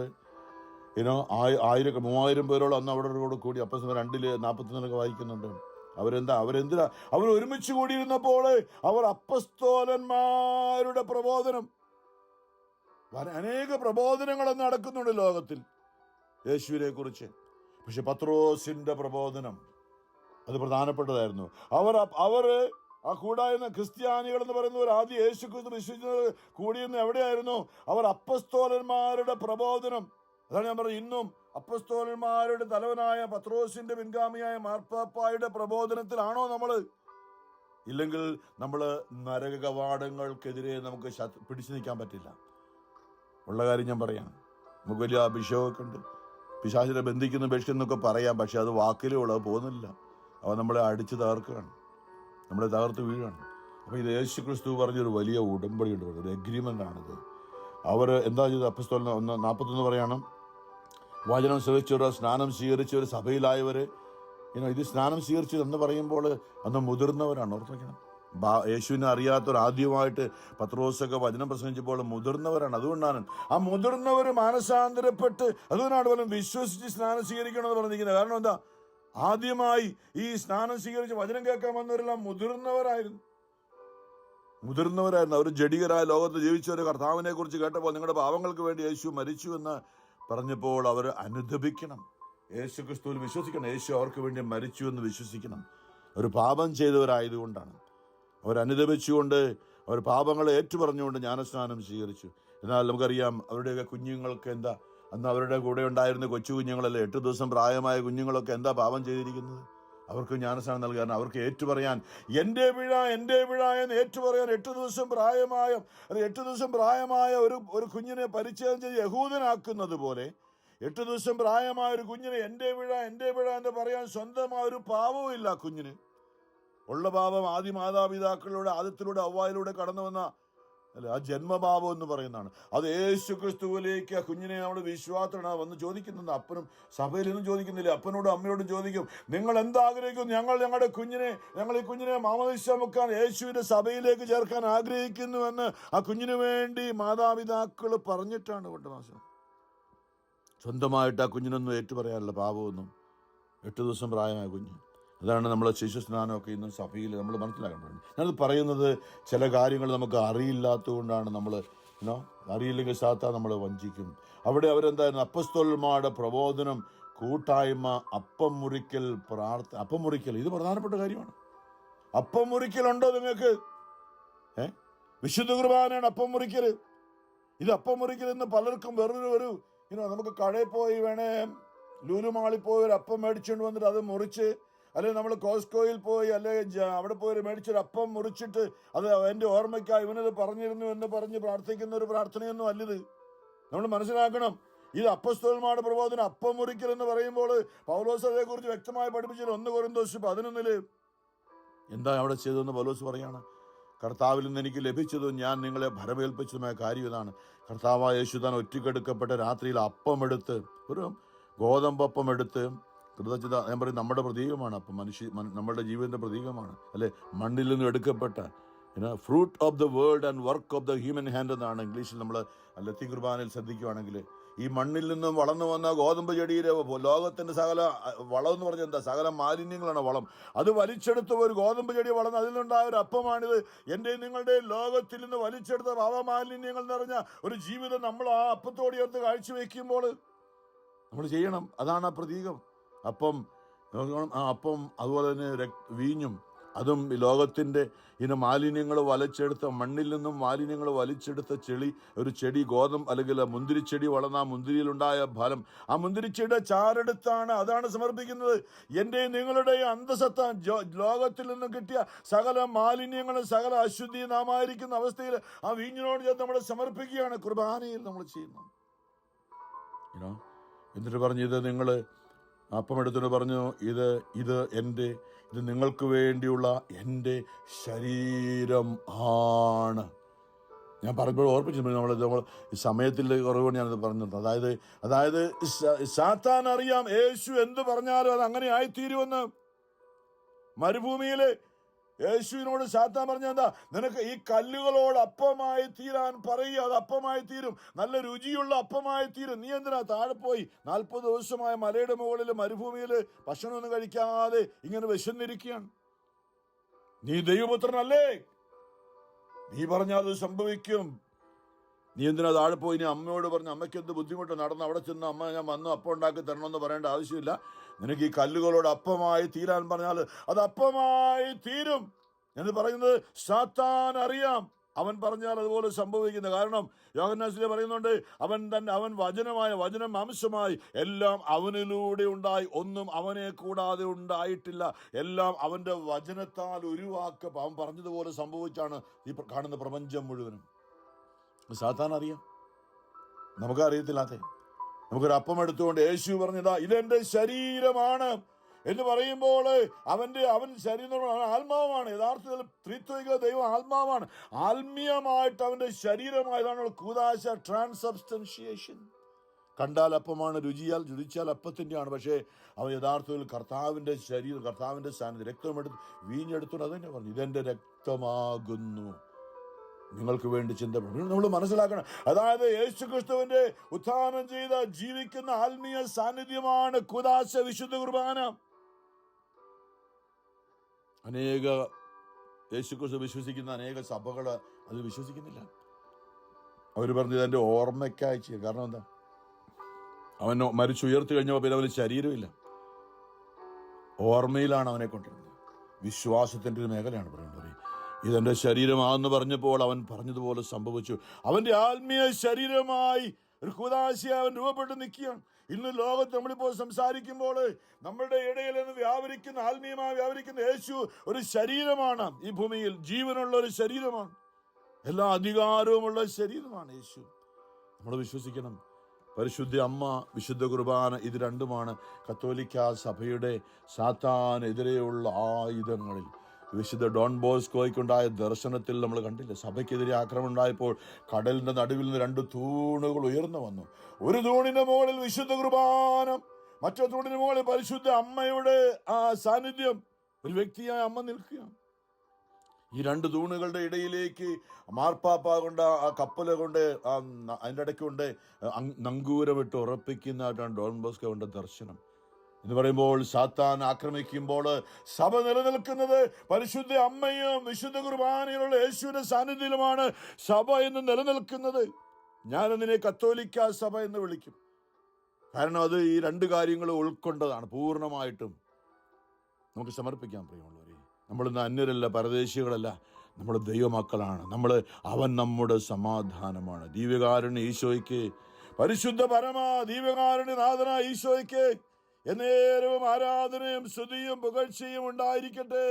3000 പേരോളം അന്ന് അവിടെ കൂടി. അപ്പസ്തോലർ 2:41 വായിക്കുന്നുണ്ട്. അവർ ഒരുമിച്ച് കൂടിയിരുന്നപ്പോൾ അവർ അപ്പസ്തോലന്മാരുടെ പ്രബോധനം, അനേക പ്രബോധനങ്ങൾ നടക്കുന്നുണ്ട് ലോകത്തിൽ യേശുവിനെ കുറിച്ച്. പക്ഷെ പത്രോസിന്റെ പ്രബോധനം അത് പ്രധാനപ്പെട്ടതായിരുന്നു. അവർ ആ കൂടായിരുന്ന ക്രിസ്ത്യാനികൾ എന്ന് പറയുന്നവർ ആദ്യം യേശുക്രിസ്തു വിശ്വസിച്ചത് കൂടിയിരുന്ന എവിടെയായിരുന്നു? അവർ അപ്പസ്തോലന്മാരുടെ പ്രബോധനം. അതാണ് ഞാൻ പറഞ്ഞത്, ഇന്നും അപ്പസ്തോലന്മാരുടെ തലവനായ പത്രോസിന്റെ പിൻഗാമിയായ മാർപ്പാപ്പായുടെ പ്രബോധനത്തിലാണോ നമ്മൾ? ഇല്ലെങ്കിൽ നമ്മൾ നരക കവാടങ്ങൾക്കെതിരെ നമുക്ക് പിടിച്ചു നിൽക്കാൻ പറ്റില്ല. ഉള്ള കാര്യം ഞാൻ പറയാം. നമുക്ക് വലിയ അഭിഷേകമൊക്കെ ഉണ്ട്, പിശാചിനെ ബന്ധിക്കുന്ന ബെഷ്ടെന്നൊക്കെ പറയാം, പക്ഷെ അത് വാക്കിലേ ഉള്ളൂ, അത് പോകുന്നില്ല. അവൻ നമ്മളെ അടിച്ച് തകർക്കുകയാണ്, നമ്മളെ തകർത്ത് വീഴാണ്. അപ്പോൾ ഇത് യേശു ക്രിസ്തു പറഞ്ഞൊരു വലിയ ഉടമ്പടിയുണ്ട്, ഒരു എഗ്രിമെൻ്റ് ആണിത്. അവർ എന്താ ചെയ്തത്? അപ്പോസ്തലൻ 1:41 പറയണം, വചനം ശ്രവിച്ചവർ, സ്നാനം സ്വീകരിച്ചവർ, സഭയിലായവർ. ഇത് സ്നാനം സ്വീകരിച്ചത് എന്ന് പറയുമ്പോൾ അന്ന് മുതിർന്നവരാണ്. ഓർത്ത് വയ്ക്കണം. യേശുവിനെ അറിയാത്തവർ ആദ്യമായിട്ട് പത്രോസൊക്കെ വചനം പ്രസംഗിച്ചപ്പോൾ മുതിർന്നവരാണ്. അതുകൊണ്ടാണ് ആ മുതിർന്നവർ മാനസാന്തരപ്പെട്ട്, അതുകൊണ്ടാണ് പോലും വിശ്വസിച്ച് സ്നാനം സ്വീകരിക്കണമെന്ന് പറഞ്ഞിരിക്കുന്നത്. കാരണം എന്താ? ആദ്യമായി ഈ സ്നാനം സ്വീകരിച്ച് വചനം കേൾക്കാൻ വന്നവരെല്ലാം മുതിർന്നവരായിരുന്നു. അവർ ജഡികരായ ലോകത്ത് ജീവിച്ചവർ കർത്താവിനെ കുറിച്ച് കേട്ടപ്പോൾ നിങ്ങളുടെ പാവങ്ങൾക്ക് വേണ്ടി യേശു മരിച്ചു എന്ന് പറഞ്ഞപ്പോൾ അവർ അനുദപിക്കണം, യേശു ക്രിസ്തുവിൽ വിശ്വസിക്കണം, യേശു അവർക്ക് വേണ്ടി മരിച്ചു എന്ന് വിശ്വസിക്കണം. അവർ പാപം ചെയ്തവരായതുകൊണ്ടാണ്. അവർ അനുദപിച്ചുകൊണ്ട്, അവർ പാപങ്ങളെ ഏറ്റുപറഞ്ഞുകൊണ്ട് ജ്ഞാനസ്നാനം സ്വീകരിച്ചു. എന്നാൽ നമുക്കറിയാം അവരുടെയൊക്കെ കുഞ്ഞുങ്ങൾക്ക് എന്താ, അന്ന് അവരുടെ കൂടെ ഉണ്ടായിരുന്ന കൊച്ചു കുഞ്ഞുങ്ങളല്ലേ, 8 ദിവസം പ്രായമായ കുഞ്ഞുങ്ങളൊക്കെ എന്താ പാപം ചെയ്തിരിക്കുന്നത്? അവർക്ക് ജ്ഞാനസ്നാനം നൽകുക. കാരണം അവർക്ക് ഏറ്റുപറയാൻ, എൻ്റെ പിഴ എന്ന് ഏറ്റുപറയാൻ 8 ദിവസം പ്രായമായ ഒരു കുഞ്ഞിനെ പരിച്ഛേദം ചെയ്ത് യഹൂദനാക്കുന്നത് പോലെ 8 ദിവസം പ്രായമായ ഒരു കുഞ്ഞിനെ എൻ്റെ പിഴ എന്ന് പറയാൻ സ്വന്തമായ ഒരു പാപവും ഇല്ല. കുഞ്ഞിന് ഉള്ള പാപം ആദ്യ മാതാപിതാക്കളിലൂടെ, ആദ്യത്തിലൂടെ, അവ്വായിലൂടെ കടന്നു വന്ന അല്ലെ ആ ജന്മഭാവം എന്ന് പറയുന്നതാണ്. അത് യേശു ക്രിസ്തുവിലേക്ക് ആ കുഞ്ഞിനെ നമ്മൾ വിശ്വാസമാണ് വന്ന് ചോദിക്കുന്നത്. അപ്പനും സഭയിൽ നിന്നും ചോദിക്കുന്നില്ല, അപ്പനോടും അമ്മയോടും ചോദിക്കും, നിങ്ങൾ എന്താഗ്രഹിക്കും? ഞങ്ങൾ ഈ കുഞ്ഞിനെ മാമോദീസ മുക്കാൻ യേശുവിന്റെ സഭയിലേക്ക് ചേർക്കാൻ ആഗ്രഹിക്കുന്നുവെന്ന് ആ കുഞ്ഞിന് വേണ്ടി മാതാപിതാക്കൾ പറഞ്ഞിട്ടാണ് 8 മാസം. സ്വന്തമായിട്ട് ആ കുഞ്ഞിനൊന്നും ഏറ്റുപറയാനുള്ള പാപമൊന്നും 8 ദിവസം പ്രായമായ കുഞ്ഞ്. അതാണ് നമ്മൾ ശിശുസ്നാനമൊക്കെ ഇന്നും സഭയിൽ നമ്മൾ മനസ്സിലാക്കേണ്ടത്. ഞാനത് പറയുന്നത് ചില കാര്യങ്ങൾ നമുക്ക് അറിയില്ലാത്തതുകൊണ്ടാണ്. അറിയില്ലെങ്കിൽ സാത്താൻ നമ്മളെ വഞ്ചിക്കും. അവിടെ അവരെന്തായിരുന്നു? അപ്പസ്തോലന്മാരുടെ പ്രബോധനം, കൂട്ടായ്മ, അപ്പം മുറിക്കൽ, ഇത് പ്രധാനപ്പെട്ട കാര്യമാണ്. അപ്പം മുറിക്കലുണ്ടോ നിങ്ങൾക്ക്? വിശുദ്ധ കുർബാനയാണ് അപ്പം മുറിക്കൽ. ഇത് അപ്പം മുറിക്കൽ എന്ന് പലർക്കും വേറൊരു നമുക്ക് കടയിൽ പോയി വേണേ ലൂലു മാളിൽ പോയി ഒരു അപ്പം മേടിച്ചുകൊണ്ട് വന്നിട്ട് അത് മുറിച്ച്, അല്ലെങ്കിൽ നമ്മൾ കോസ്കോയിൽ പോയി അല്ലെങ്കിൽ അവിടെ പോയി മേടിച്ചൊരു അപ്പം മുറിച്ചിട്ട് അത് എൻ്റെ ഓർമ്മയ്ക്കായി ഇവനത് പറഞ്ഞിരുന്നു എന്ന് പറഞ്ഞ് പ്രാർത്ഥിക്കുന്ന ഒരു പ്രാർത്ഥനയൊന്നും അല്ലിത്. നമ്മൾ മനസ്സിലാക്കണം, ഇത് അപ്പസ്തോലന്മാരുടെ പ്രബോധനം. അപ്പം മുറിക്കൽ എന്ന് പറയുമ്പോൾ പൗലോസ് അതേക്കുറിച്ച് വ്യക്തമായി പഠിപ്പിച്ചത് 1 കൊരിന്തോസ് 11 എന്താ അവിടെ ചെയ്തതെന്ന് പൗലോസ് പറയാണ്. കർത്താവിൽ നിന്ന് എനിക്ക് ലഭിച്ചതും ഞാൻ നിങ്ങളെ ഭരമേൽപ്പിച്ചതുമായ കാര്യം ഇതാണ്, കർത്താവായ യേശു താൻ ഒറ്റക്കെടുക്കപ്പെട്ട രാത്രിയിൽ അപ്പമെടുത്ത്, ഒരു ഗോതമ്പപ്പം എടുത്ത് കൃതജ്ഞത, ഞാൻ പറയും നമ്മുടെ പ്രതീകമാണ്. അപ്പം നമ്മുടെ ജീവിതത്തിന്റെ പ്രതീകമാണ് അല്ലെ, മണ്ണിൽ നിന്നും എടുക്കപ്പെട്ട fruit of the world and work of the human hand എന്നാണ് ഇംഗ്ലീഷിൽ നമ്മൾ ലത്തീൻ കുർബാനയിൽ ശ്രദ്ധിക്കുകയാണെങ്കിൽ. ഈ മണ്ണിൽ നിന്നും വളർന്നു വന്ന ഗോതമ്പ് ചെടിയിലെ ലോകത്തിന്റെ സകല വളം എന്ന് പറഞ്ഞാൽ എന്താ? സകല മാലിന്യങ്ങളാണ് വളം. അത് വലിച്ചെടുത്ത ഒരു ഗോതമ്പ് ചെടി വളർന്ന് അതിൽ നിന്നുണ്ടായ ഒരു അപ്പമാണിത്. എൻ്റെ നിങ്ങളുടെ ലോകത്തിൽ നിന്ന് വലിച്ചെടുത്ത പാപമാലിന്യങ്ങൾ നിറഞ്ഞ ഒരു ജീവിതം നമ്മൾ ആ അപ്പത്തോട് ചേർത്ത് കാഴ്ചവെക്കുമ്പോൾ നമ്മൾ ചെയ്യണം. അതാണ് ആ പ്രതീകം. അപ്പം അതുപോലെ തന്നെ വീഞ്ഞും, അതും ലോകത്തിൻ്റെ മാലിന്യങ്ങൾ വലിച്ചെടുത്ത, മണ്ണിൽ നിന്നും മാലിന്യങ്ങൾ വലിച്ചെടുത്ത ഒരു ചെടി, അല്ലെങ്കിൽ മുന്തിരിച്ചെടി വളർന്ന ആ മുന്തിരിയിലുണ്ടായ ഫലം, ആ മുന്തിരിച്ചെടിയുടെ ചാരെടുത്താണ്, അതാണ് സമർപ്പിക്കുന്നത്. എൻ്റെ നിങ്ങളുടെ അന്തസത്ത ലോകത്തിൽ നിന്നും കിട്ടിയ സകല മാലിന്യങ്ങളും സകല അശുദ്ധി നാമായിരിക്കുന്ന അവസ്ഥയിൽ ആ വീഞ്ഞിനോട് ചേർത്ത് നമ്മൾ സമർപ്പിക്കുകയാണ്. കുർബാനയിൽ നമ്മൾ ചെയ്യുന്നു. എന്നിട്ട് പറഞ്ഞു, ഇത് നിങ്ങൾ അപ്പമെടുത്തിട്ട് പറഞ്ഞു, ഇത് നിങ്ങൾക്ക് വേണ്ടിയുള്ള എൻ്റെ ശരീരം ആണ്. ഞാൻ പറയുമ്പോൾ ഓർപ്പിച്ചിട്ടുണ്ട്, നമ്മൾ സമയത്തിൻ്റെ കുറവുകൊണ്ട് ഞാനത് പറഞ്ഞത്. അതായത് സാത്താൻ അറിയാം യേശു എന്ത് പറഞ്ഞാലും അത് അങ്ങനെ ആയിത്തീരുമെന്ന്. മരുഭൂമിയിൽ യേശുവിനോട് സാത്താൻ പറഞ്ഞ എന്താ? നിനക്ക് ഈ കല്ലുകളോട് അപ്പമായി തീരാൻ പറയുക, അത് അപ്പമായി തീരും, നല്ല രുചിയുള്ള അപ്പമായി തീരും. നീ എന്തിനാ താഴെ പോയി 40 ദിവസമായ മലയുടെ മുകളിൽ മരുഭൂമിയിൽ ഭക്ഷണമൊന്നും കഴിക്കാതെ ഇങ്ങനെ വിശന്നിരിക്കുകയാണ്? നീ ദൈവപുത്രനല്ലേ? നീ പറഞ്ഞാൽ അത് സംഭവിക്കും. നീ എന്തിനാ താഴെ പോയി? നീ അമ്മയോട് പറഞ്ഞു, അമ്മയ്ക്ക് എന്ത് ബുദ്ധിമുട്ട്, നടന്ന് അവിടെ ചെന്ന് അമ്മ ഞാൻ വന്നു അപ്പം ഉണ്ടാക്കി തരണമെന്ന് പറയേണ്ട ആവശ്യമില്ല. നിനക്ക് ഈ കല്ലുകളോട് അപ്പമായി തീരാൻ പറഞ്ഞാൽ അത് അപ്പമായി തീരും എന്ന് പറയുന്നത് സാത്താൻ അറിയാം. അവൻ പറഞ്ഞാൽ അതുപോലെ സംഭവിക്കുന്നത്. കാരണം യോഹന്നാനിൽ പറയുന്നുണ്ട്, അവൻ വചനം മാംസമായി, എല്ലാം അവനിലൂടെ ഉണ്ടായി, ഒന്നും അവനെ കൂടാതെ ഉണ്ടായിട്ടില്ല, എല്ലാം അവന്റെ വചനത്താൽ ഉരുവാക്കുക. അവൻ പറഞ്ഞതുപോലെ സംഭവിച്ചാണ് ഈ കാണുന്ന പ്രപഞ്ചം മുഴുവനും. സാത്താൻ അറിയാം, നമുക്കറിയത്തില്ലാത്ത. നമുക്കൊരു അപ്പം എടുത്തുകൊണ്ട് യേശു പറഞ്ഞതാ ഇതെന്റെ ശരീരമാണ് എന്ന് പറയുമ്പോൾ അവൻ ശരീരം ആത്മാവാണ്. യഥാർത്ഥത്തിൽ ത്രിത്വിക ദൈവം ആത്മാവാണ്. ആത്മീയമായിട്ട് അവന്റെ ശരീരമായതാണ് കൂദാശ, ട്രാൻസബ്സ്റ്റൻഷിയേഷൻ. കണ്ടാൽ അപ്പമാണ്, രുചിച്ചാൽ അപ്പത്തിൻ്റെയാണ്. പക്ഷേ അവൻ യഥാർത്ഥത്തിൽ കർത്താവിൻ്റെ ശരീരം, കർത്താവിൻ്റെ സാന്നിധ്യം, രക്തമെടുത്ത് വീഞ്ഞെടുത്തുകൊണ്ട് അത് തന്നെ പറഞ്ഞു ഇതെൻ്റെ രക്തമാകുന്നു, നിങ്ങൾക്ക് വേണ്ടി ചിന്തപ്പെടും. നമ്മൾ മനസ്സിലാക്കണം, അതായത് യേശു ക്രിസ്തുവിന്റെ ഉത്ഥാനം ചെയ്ത ജീവിക്കുന്ന ആത്മീയ സാന്നിധ്യമാണ് കൂദാശ, വിശുദ്ധ കുർബാന. അനേക യേശുക്രിസ്തു വിശ്വസിക്കുന്ന അനേക സഭകൾ അത് വിശ്വസിക്കുന്നില്ല. അവർ പറഞ്ഞത് എൻ്റെ ഓർമ്മയ്ക്കായി ചെയ്യും. കാരണം എന്താ? അവൻ മരിച്ചുയർത്തി കഴിഞ്ഞപ്പോൾ പിന്നെ അവന് ശരീരമില്ല. ഓർമ്മയിലാണ് അവനെ കൊണ്ടിരുന്നത്. വിശ്വാസത്തിൻ്റെ ഒരു മേഖലയാണ് പറയുന്നത്. ഇതെൻ്റെ ശരീരമാണെന്ന് പറഞ്ഞപ്പോൾ അവൻ പറഞ്ഞതുപോലെ സംഭവിച്ചു. അവൻ്റെ ആത്മീയ ശരീരമായി ഒരു കൂദാശയായി അവൻ രൂപപ്പെട്ട് നിൽക്കുകയാണ്. ഇന്ന് ലോകത്ത് നമ്മളിപ്പോൾ സംസാരിക്കുമ്പോൾ നമ്മളുടെ ഇടയിൽ നിന്ന് വ്യാപരിക്കുന്ന, ആത്മീയമായി വ്യാപരിക്കുന്ന യേശു ഒരു ശരീരമാണ്. ഈ ഭൂമിയിൽ ജീവനുള്ള ഒരു ശരീരമാണ്. എല്ലാ അധികാരവുമുള്ള ശരീരമാണ് യേശു. നമ്മൾ വിശ്വസിക്കണം. പരിശുദ്ധ അമ്മ, വിശുദ്ധ കുർബാന, ഇത് രണ്ടുമാണ് കത്തോലിക്ക സഭയുടെ സാത്താനെതിരെയുള്ള ആയുധങ്ങളിൽ. വിശുദ്ധ ഡോൺ ബോസ്കോയ്ക്കുണ്ടായ ദർശനത്തിൽ നമ്മൾ കണ്ടില്ല, സഭയ്ക്കെതിരെ ആക്രമണം ഉണ്ടായപ്പോൾ കടലിന്റെ നടുവിൽ നിന്ന് 2 തൂണുകൾ ഉയർന്നു വന്നു. ഒരു തൂണിന്റെ മുകളിൽ വിശുദ്ധ കുർബാന, മറ്റൊരു തൂണിന് മുകളിൽ പരിശുദ്ധ അമ്മയുടെ ആ സാന്നിധ്യം, ഒരു വ്യക്തിയായ അമ്മ നിൽക്കുകയാണ്. ഈ 2 തൂണുകളുടെ ഇടയിലേക്ക് മാർപ്പാപ്പ കൊണ്ട് ആ കപ്പൽ കൊണ്ട് അതിൻ്റെ ഇടയ്ക്ക് കൊണ്ട് നങ്കൂരമിട്ട് ഉറപ്പിക്കുന്നതായിട്ടാണ് ഡോൺ ബോസ്കോയുടെ ദർശനം. എന്ന് പറയുമ്പോൾ സാത്താൻ ആക്രമിക്കുമ്പോൾ സഭ നിലനിൽക്കുന്നത് പരിശുദ്ധ അമ്മയും വിശുദ്ധ കുർബാനയിലുള്ള യേശുവിന്റെ സാന്നിധ്യത്തിലുമാണ് സഭ എന്ന് നിലനിൽക്കുന്നത്. ഞാനതിനെ കത്തോലിക്ക സഭ എന്ന് വിളിക്കും. കാരണം അത് ഈ 2 കാര്യങ്ങൾ ഉൾക്കൊണ്ടതാണ്. പൂർണ്ണമായിട്ടും നമുക്ക് സമർപ്പിക്കാൻ പ്രിയമുള്ളവരെ. നമ്മളിന്ന് അന്യരല്ല, പരദേശികളല്ല, നമ്മൾ ദൈവമക്കളാണ്. അവൻ നമ്മുടെ സമാധാനമാണ്. ദിവ്യകാരുണ്യ ഈശോയ്ക്ക്, പരിശുദ്ധ പരമാ ദിവ്യകാരുണ്യ നാഥനായ ഈശോയ്ക്ക് എന്നേരവും ആരാധനയും സ്തുതിയും പുകഴ്ചയും ഉണ്ടായിരിക്കട്ടെ.